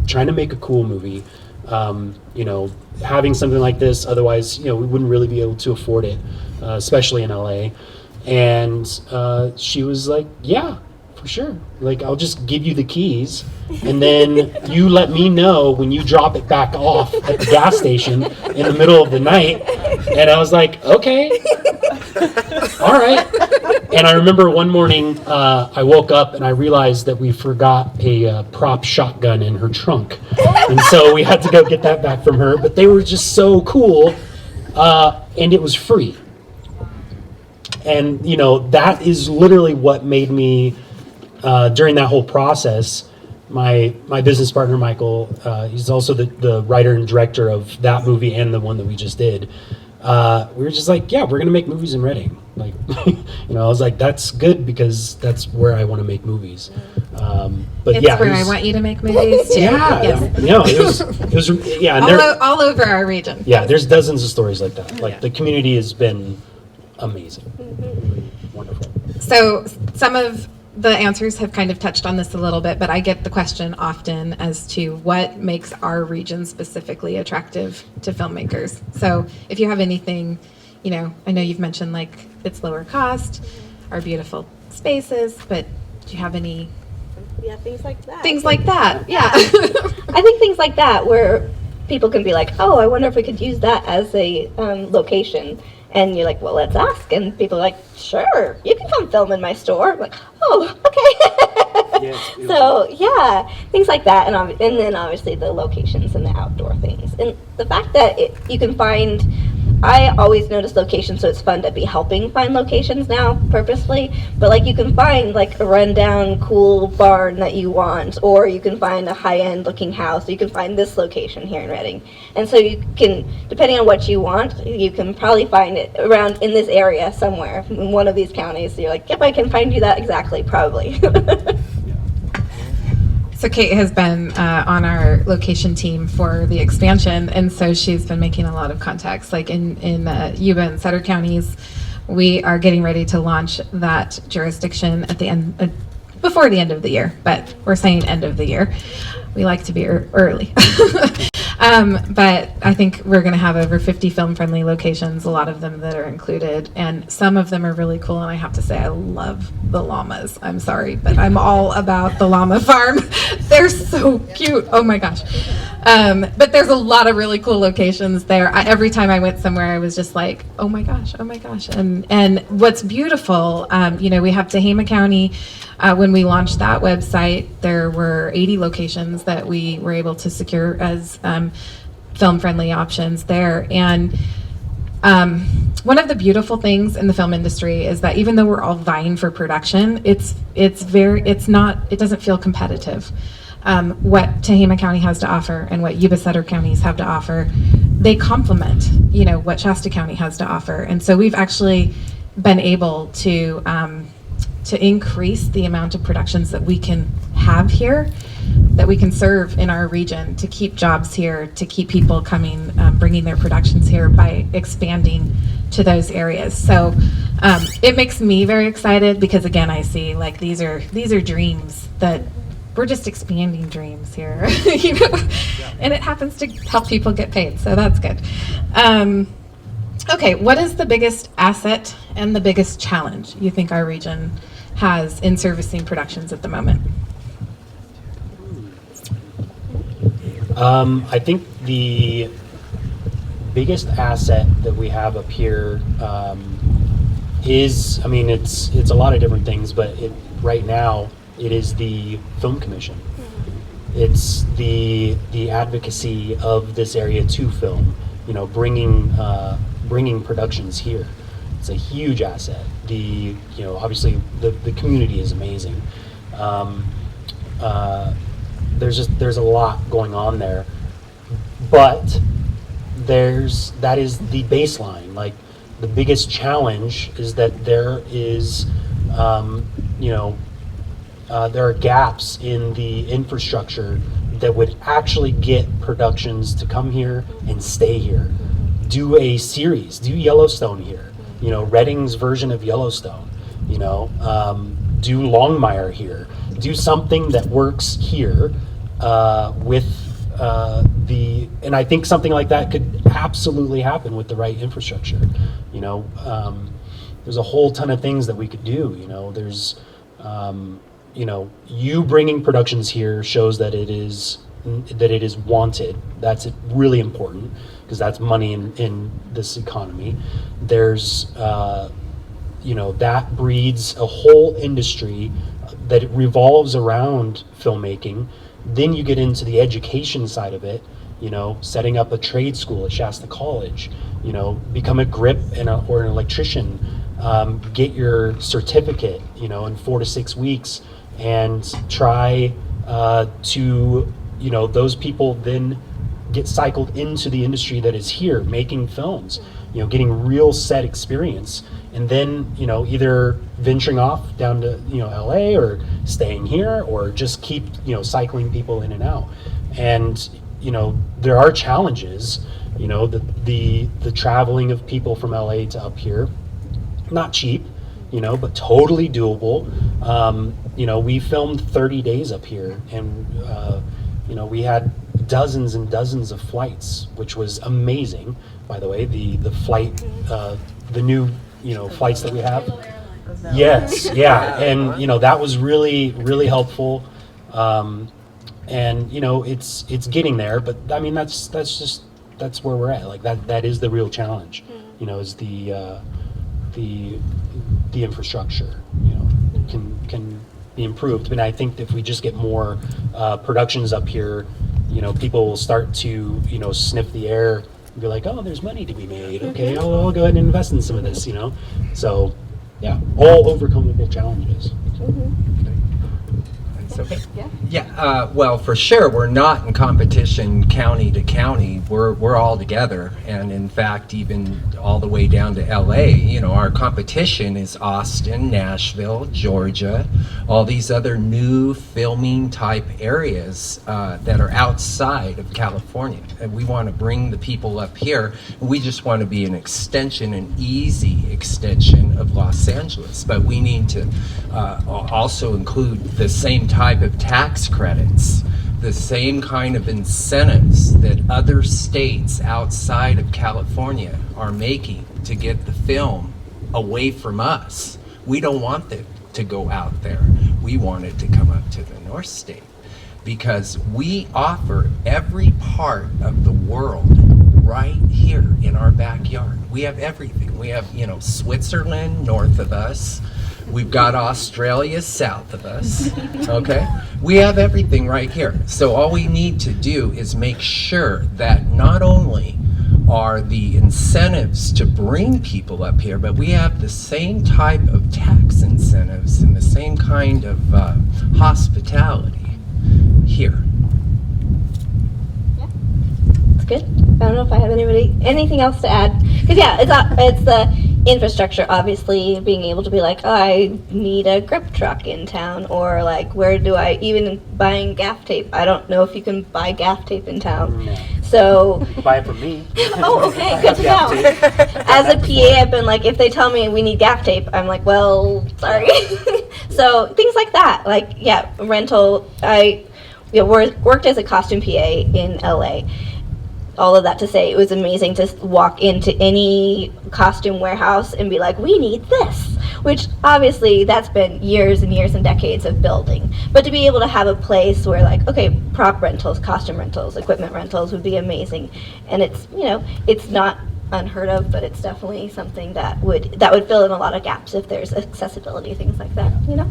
trying to make a cool movie, having something like this, otherwise, we wouldn't really be able to afford it, especially in LA. And she was like, yeah, for sure. Like, I'll just give you the keys, and then you let me know when you drop it back off at the gas station in the middle of the night. And I was like, okay, all right. And I remember one morning I woke up and I realized that we forgot a prop shotgun in her trunk. And so we had to go get that back from her. But they were just so cool, and it was free. And, that is literally what made me, during that whole process, my business partner, Michael, he's also the writer and director of that movie and the one that we just did. We were just like, yeah, we're going to make movies in Reading. Like, I was like, that's good because that's where I want to make movies. But It's yeah, where I want you to make movies too. yeah, Yes. it was, yeah, and All over our region. yeah, there's dozens of stories like that. Like Yeah. the community has been amazing, really wonderful. So some of the answers have kind of touched on this a little bit, but I get the question often as to what makes our region specifically attractive to filmmakers. So if you have anything, I know you've mentioned like it's lower cost, our beautiful spaces, but do you have any Yeah, things like that. things like that? Yeah. I think things like that where people can be like, oh, I wonder if we could use that as a location. And you're like, well, let's ask. And people are like, sure, you can come film in my store. I'm like, oh, okay. So, yeah, things like that. And then obviously the locations and the outdoor things. And the fact that you can find, I always notice locations, so it's fun to be helping find locations now purposely. But like you can find like a rundown, cool barn that you want, or you can find a high-end looking house. You can find this location here in Reading. And so you can, depending on what you want, you can probably find it around in this area somewhere, in one of these counties. So you're like, yep, I can find you that exactly, probably. So Kate has been on our location team for the expansion, and so she's been making a lot of contacts. Like in Yuba and Sutter counties, we are getting ready to launch that jurisdiction at the end, before the end of the year, but we're saying end of the year. We like to be early. But I think we're going to have over 50 film-friendly locations, a lot of them that are included, and some of them are really cool, and I have to say I love the llamas. I'm sorry, but I'm all about the llama farm. They're so cute. Oh my gosh. But there's a lot of really cool locations there. Every time I went somewhere, I was just like, oh my gosh, oh my gosh. And what's beautiful, we have Tehama County. When we launched that website, there were 80 locations that we were able to secure as film-friendly options there. And one of the beautiful things in the film industry is that even though we're all vying for production, it doesn't feel competitive. What Tehama County has to offer and what Yuba Sutter counties have to offer, they complement, what Shasta County has to offer. And so we've actually been able to increase the amount of productions that we can have here, that we can serve in our region, to keep jobs here, to keep people coming, bringing their productions here by expanding to those areas. So it makes me very excited because, again, I see like these are dreams that we're just expanding dreams here, and it happens to help people get paid, so that's good. Okay, what is the biggest asset and the biggest challenge you think our region has in servicing productions at the moment? I think the biggest asset that we have up here is, it's a lot of different things, but right now it is the Film Commission. It's the advocacy of this area to film, bringing productions here. It's a huge asset. Obviously the community is amazing. there's a lot going on there, but that is the baseline. Like, the biggest challenge is that there is, there are gaps in the infrastructure that would actually get productions to come here and stay here. Do a series, do Yellowstone here, Redding's version of Yellowstone, do Longmire here, do something that works here and I think something like that could absolutely happen with the right infrastructure. There's a whole ton of things that we could do. There's, you bringing productions here shows that it is wanted. That's really important, because that's money in this economy. There's, that breeds a whole industry that revolves around filmmaking. Then you get into the education side of it, setting up a trade school at Shasta College, become a grip or an electrician, get your certificate, in 4 to 6 weeks, and try to, those people then get cycled into the industry that is here, making films, getting real set experience, and then, either venturing off down to, LA, or staying here, or just keep, cycling people in and out. And, there are challenges, the traveling of people from LA to up here, not cheap, but totally doable. We filmed 30 days up here, and, we had dozens and dozens of flights, which was amazing, by the way. The flight, the new, flights that we have. Yes, yeah, and that was really, really helpful. And it's getting there, but I mean that's where we're at. Like, that is the real challenge. Is the infrastructure. Can be improved. I mean, I think if we just get more productions up here, people will start to sniff the air and be like, oh, there's money to be made. Okay, I'll go ahead and invest in some of this. So yeah, all overcomable challenges. Okay. Well, for sure, we're not in competition county to county. We're all together, and in fact, even all the way down to LA. Our competition is Austin, Nashville, Georgia, all these other new filming type areas that are outside of California. And we want to bring the people up here. And we just want to be an extension, an easy extension of Los Angeles. But we need to also include the same type of tax credits, the same kind of incentives that other states outside of California are making to get the film away from us. We don't want it to go out there. We want it to come up to the North State, because we offer every part of the world right here in our backyard. We have everything. We have, Switzerland north of us. We've got Australia south of us, okay? We have everything right here. So all we need to do is make sure that not only are the incentives to bring people up here, but we have the same type of tax incentives and the same kind of hospitality here. It's good. I don't know if I have anything else to add. Because it's the infrastructure, obviously, being able to be like, oh, I need a grip truck in town, or like, where do I, even buying gaff tape, I don't know if you can buy gaff tape in town. No. So Buy it from me. oh, okay, good to know. As a PA, I've been like, if they tell me we need gaff tape, I'm like, well, sorry. So things like that, like, rental. I worked as a costume PA in LA. All of that to say, it was amazing to walk into any costume warehouse and be like, we need this, which obviously that's been years and years and decades of building. But to be able to have a place where, like, okay, prop rentals, costume rentals, equipment rentals would be amazing. And it's, it's not unheard of, but it's definitely something that would fill in a lot of gaps if there's accessibility, things like that, And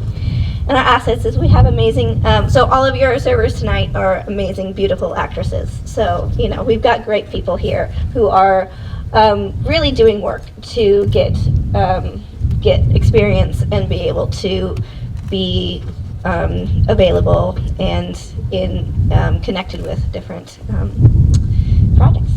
our assets is we have amazing, so all of your servers tonight are amazing, beautiful actresses. So, we've got great people here who are really doing work to get experience and be able to be available and connected with different projects.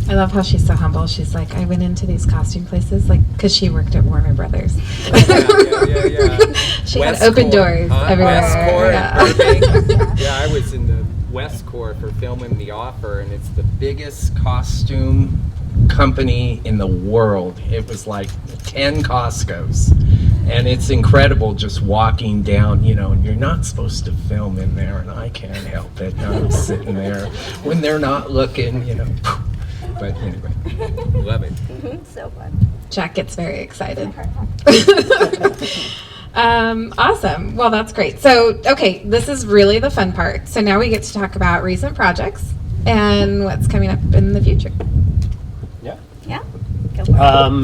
I love how she's so humble. She's like, I went into these costume places, like, because she worked at Warner Brothers. Yeah. She West had open Core, doors huh? everywhere. West Core Yeah. in Burbank. Yeah, I was in the West Core for filming The Offer, and it's the biggest costume company in the world. It was like 10 Costco's. And it's incredible just walking down, you know, and you're not supposed to film in there, and I can't help it. I'm sitting there when they're not looking, you know. But anyway, love it. So fun. Jack gets very excited. Awesome. Well, that's great. So, okay, this is really the fun part. So now we get to talk about recent projects and what's coming up in the future. Yeah. Yeah. Go for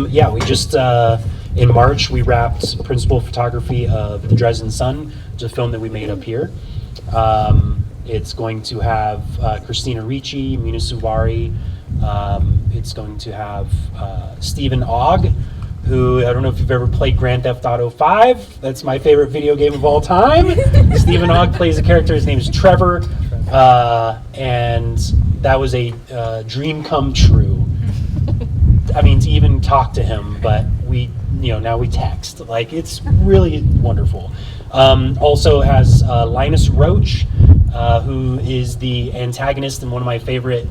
it. Yeah, we just in March we wrapped principal photography of The Dresden Sun, which is a film that we made up here. It's going to have Christina Ricci, Mina Suvari. It's going to have Stephen Ogg, who, I don't know if you've ever played Grand Theft Auto 5. That's my favorite video game of all time. Stephen Ogg plays a character. His name is Trevor. And that was a dream come true. I mean, to even talk to him, but now we text. Like, it's really wonderful. Also has Linus Roach, who is the antagonist in one of my favorite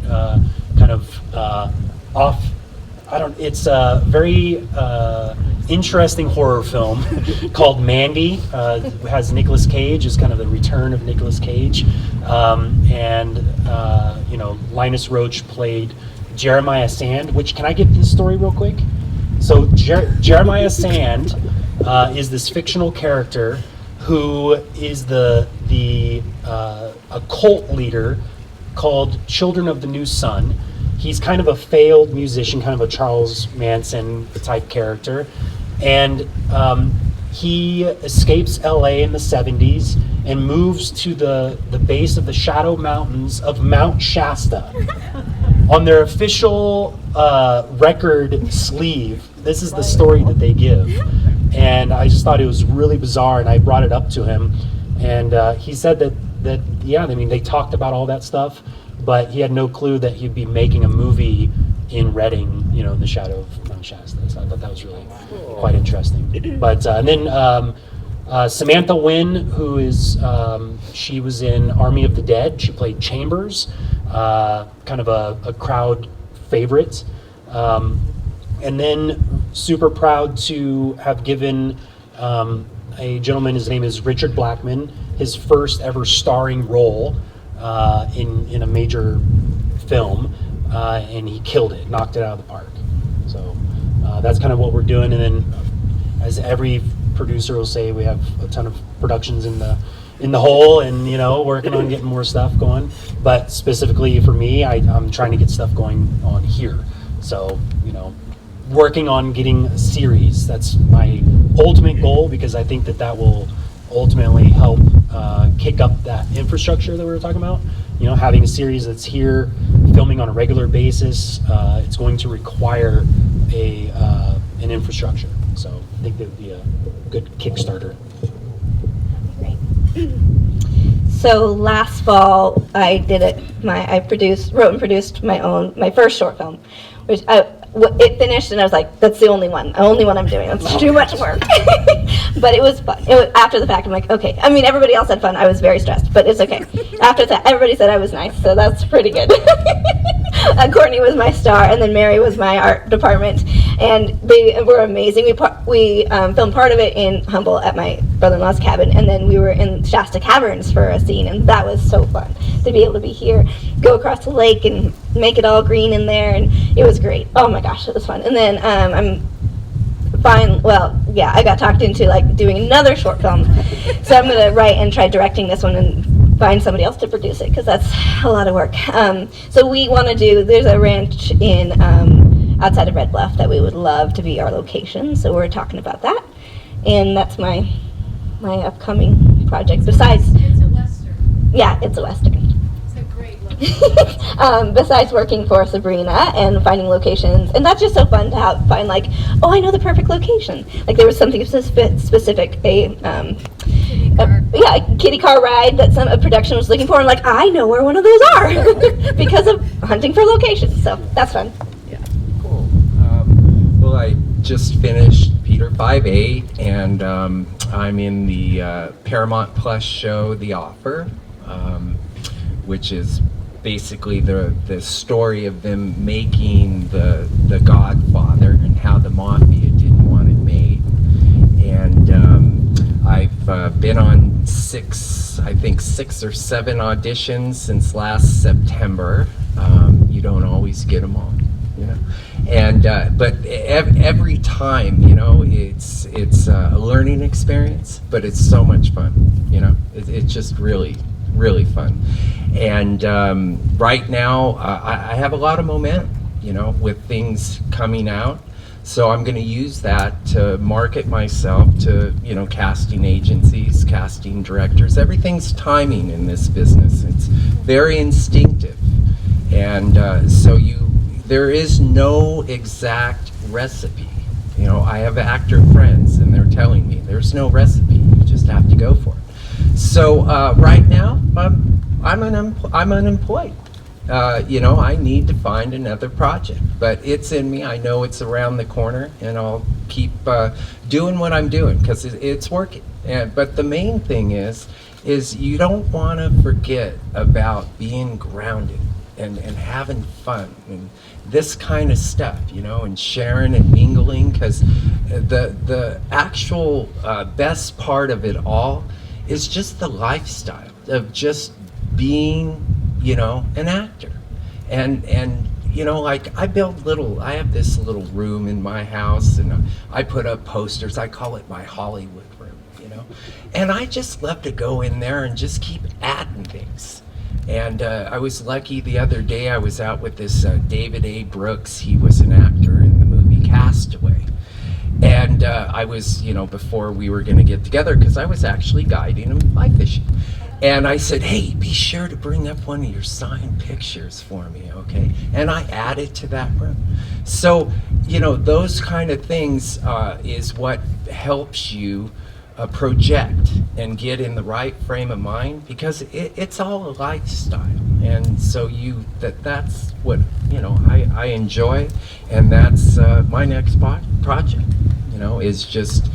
it's a very interesting horror film called Mandy. It has Nicolas Cage, is kind of the return of Nicolas Cage. Linus Roach played Jeremiah Sand, which, can I get this story real quick? So Jeremiah Sand is this fictional character who is a cult leader called Children of the New Sun. He's kind of a failed musician, kind of a Charles Manson type character. And he escapes LA in the 70s and moves to the base of the Shadow Mountains of Mount Shasta. On their official record sleeve, this is the story that they give. And I just thought it was really bizarre, and I brought it up to him. And he said that they talked about all that stuff, but he had no clue that he'd be making a movie in Redding, in the shadow of Mount Shasta. So I thought that was really quite interesting. But and then Samantha Wynn, who is she was in Army of the Dead. She played Chambers, kind of a crowd favorite. And then super proud to have given a gentleman, his name is Richard Blackman, his first ever starring role in a major film, and he killed it, knocked it out of the park. So that's kind of what we're doing. And then, as every producer will say, we have a ton of productions in the hole, and working on getting more stuff going. But specifically for me, I'm trying to get stuff going on here. So working on getting a series. That's my ultimate goal, because I think that will ultimately help kick up that infrastructure that we were talking about. Having a series that's here, filming on a regular basis, it's going to require an infrastructure. So I think that would be a good Kickstarter. Great. So last fall, I wrote and produced my first short film, which it finished, and I was like, that's the only one I'm doing. That's too much work. But it was fun. After the fact, I'm like, okay. I mean, everybody else had fun. I was very stressed, but it's okay. After that, everybody said I was nice, so that's pretty good. Courtney was my star, and then Mary was my art department, and they were amazing. We filmed part of it in Humboldt at my brother-in-law's cabin, and then we were in Shasta Caverns for a scene, and that was so fun to be able to be here, go across the lake, and make it all green in there, and it was great. Oh my gosh, it was fun. And then I got talked into doing another short film, so I'm gonna write and try directing this one and find somebody else to produce it, because that's a lot of work. So we want to there's a ranch in outside of Red Bluff that we would love to be our location, so we're talking about that, and that's my upcoming project. Besides, It's a Western. yeah, it's a Western. It's a great location. besides working for Sabrina and finding locations. And that's just so fun to find like, oh, I know the perfect location. Like there was something specific, a kitty car ride that a production was looking for. I'm like, I know where one of those are because of hunting for locations. So that's fun. Cool. Well, I just finished Peter 5/8, and I'm in the Paramount Plus show The Offer, which is basically the story of them making the Godfather and how the mafia didn't want it made. And I've been on six or seven auditions since last September. You don't always get them all, you know. And but every time, you know, it's a learning experience, but it's so much fun, you know. It's just really fun. And right now, I have a lot of momentum, you know, with things coming out. So I'm going to use that to market myself to, you know, casting agencies, casting directors. Everything's timing in this business. It's very instinctive. And there is no exact recipe. You know, I have actor friends and they're telling me there's no recipe. You just have to go for it. So right now, I'm unemployed. You know, I need to find another project, but it's in me. I know it's around the corner, and I'll keep doing what I'm doing because it's working. But the main thing is you don't want to forget about being grounded and having fun and this kind of stuff, you know, and sharing and mingling, because the actual best part of it all is just the lifestyle of just being, you know, an actor. And you know, like I have this little room in my house, and I put up posters. I call it my Hollywood room, you know. And I just love to go in there and just keep adding things. And I was lucky the other day, I was out with this David A. Brooks. He was an actor in the movie Castaway. And I was, you know, before we were going to get together, because I was actually guiding him fly fishing. And I said, hey, be sure to bring up one of your signed pictures for me, okay? And I added to that room. So, you know, those kind of things is what helps you project and get in the right frame of mind, because it's all a lifestyle. And so that's what, you know, I enjoy, and that's my next project, you know, is just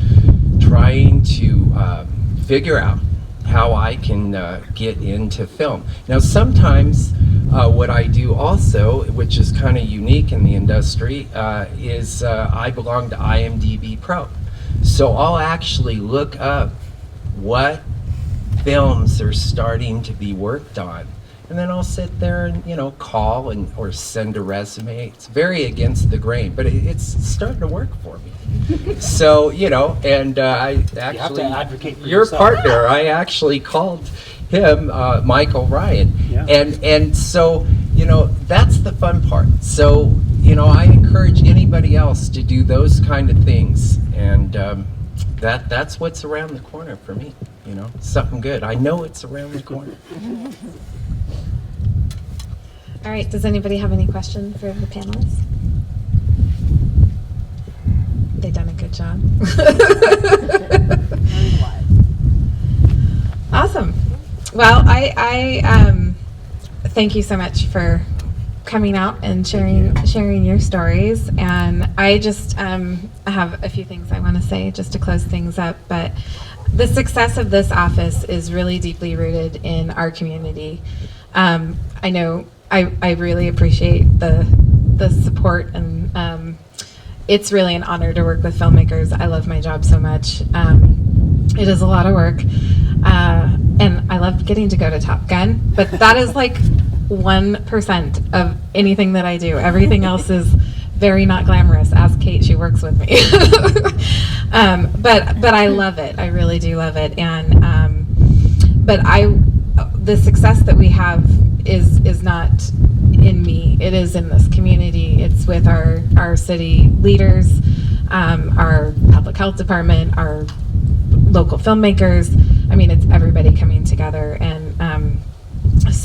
trying to figure out how I can get into film. Now sometimes what I do also, which is kind of unique in the industry, is I belong to IMDb Pro. So I'll actually look up what films are starting to be worked on, and then I'll sit there and, you know, call or send a resume. It's very against the grain, but it's starting to work for me. So, you know, and I actually, you have to advocate for your yourself. partner, I actually called him Michael Ryan. Yeah. And so, you know, that's the fun part. So, you know, I encourage anybody else to do those kind of things, and that's what's around the corner for me. You know, something good. I know it's around the corner. All right, does anybody have any questions for the panelists? They've done a good job. Awesome. Well, I thank you so much for coming out and sharing your stories. And I just have a few things I want to say just to close things up. But the success of this office is really deeply rooted in our community. I know I really appreciate the support, and it's really an honor to work with filmmakers. I love my job so much. It is a lot of work, and I love getting to go to Top Gun, but that is like 1% of anything that I do. Everything else is very not glamorous. Ask Kate, she works with me. But I love it. I really do love it. And but the success that we have is not in me. It is in this community. It's with our city leaders, our public health department, our local filmmakers. I mean, it's everybody coming together. And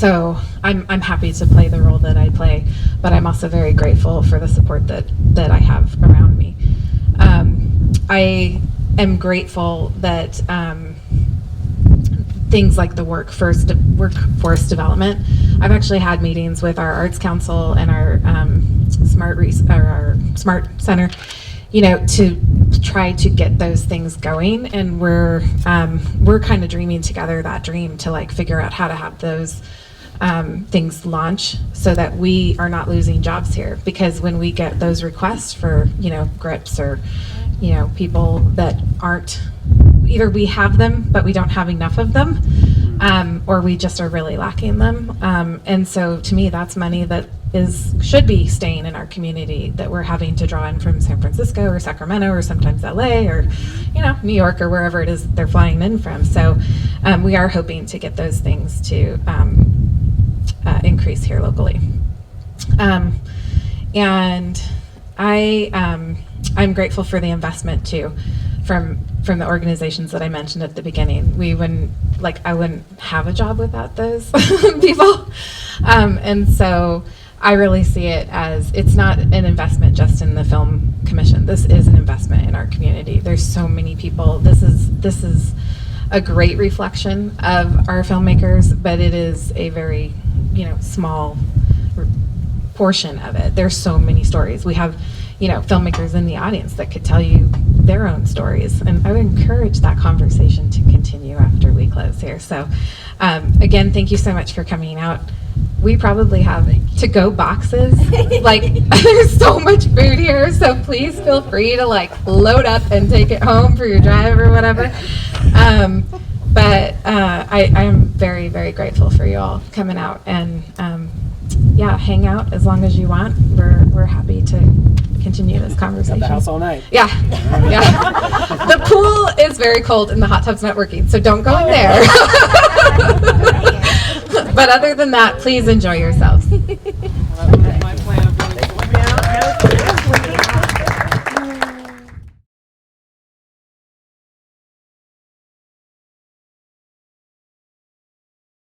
So I'm happy to play the role that I play, but I'm also very grateful for the support that I have around me. I am grateful that things like the workforce development. I've actually had meetings with our Arts Council and our Smart Center, to try to get those things going, and we're kind of dreaming together that dream to like figure out how to have those things launch so that we are not losing jobs here. Because when we get those requests for grips or people that aren't, either we have them but we don't have enough of them, or we just are really lacking them, and so to me that's money that should be staying in our community that we're having to draw in from San Francisco or Sacramento or sometimes LA or New York or wherever it is they're flying in from. So we are hoping to get those things to increase here locally. And I'm grateful for the investment too from the organizations that I mentioned at the beginning. I wouldn't have a job without those people, and so I really see it as, it's not an investment just in the Film Commission. This is an investment in our community. There's so many people. This is a great reflection of our filmmakers, but it is a very small portion of it. There's so many stories. We have filmmakers in the audience that could tell you their own stories, and I would encourage that conversation to continue after we close here. So again, thank you so much for coming out. We probably have to-go boxes. There's so much food here, so please feel free to load up and take it home for your drive or whatever. But I am very, very grateful for you all coming out, and hang out as long as you want. We're happy to continue this conversation. Got the house all night. Yeah. The pool is very cold and the hot tub's not working, so don't go in there. But other than that, please enjoy yourselves.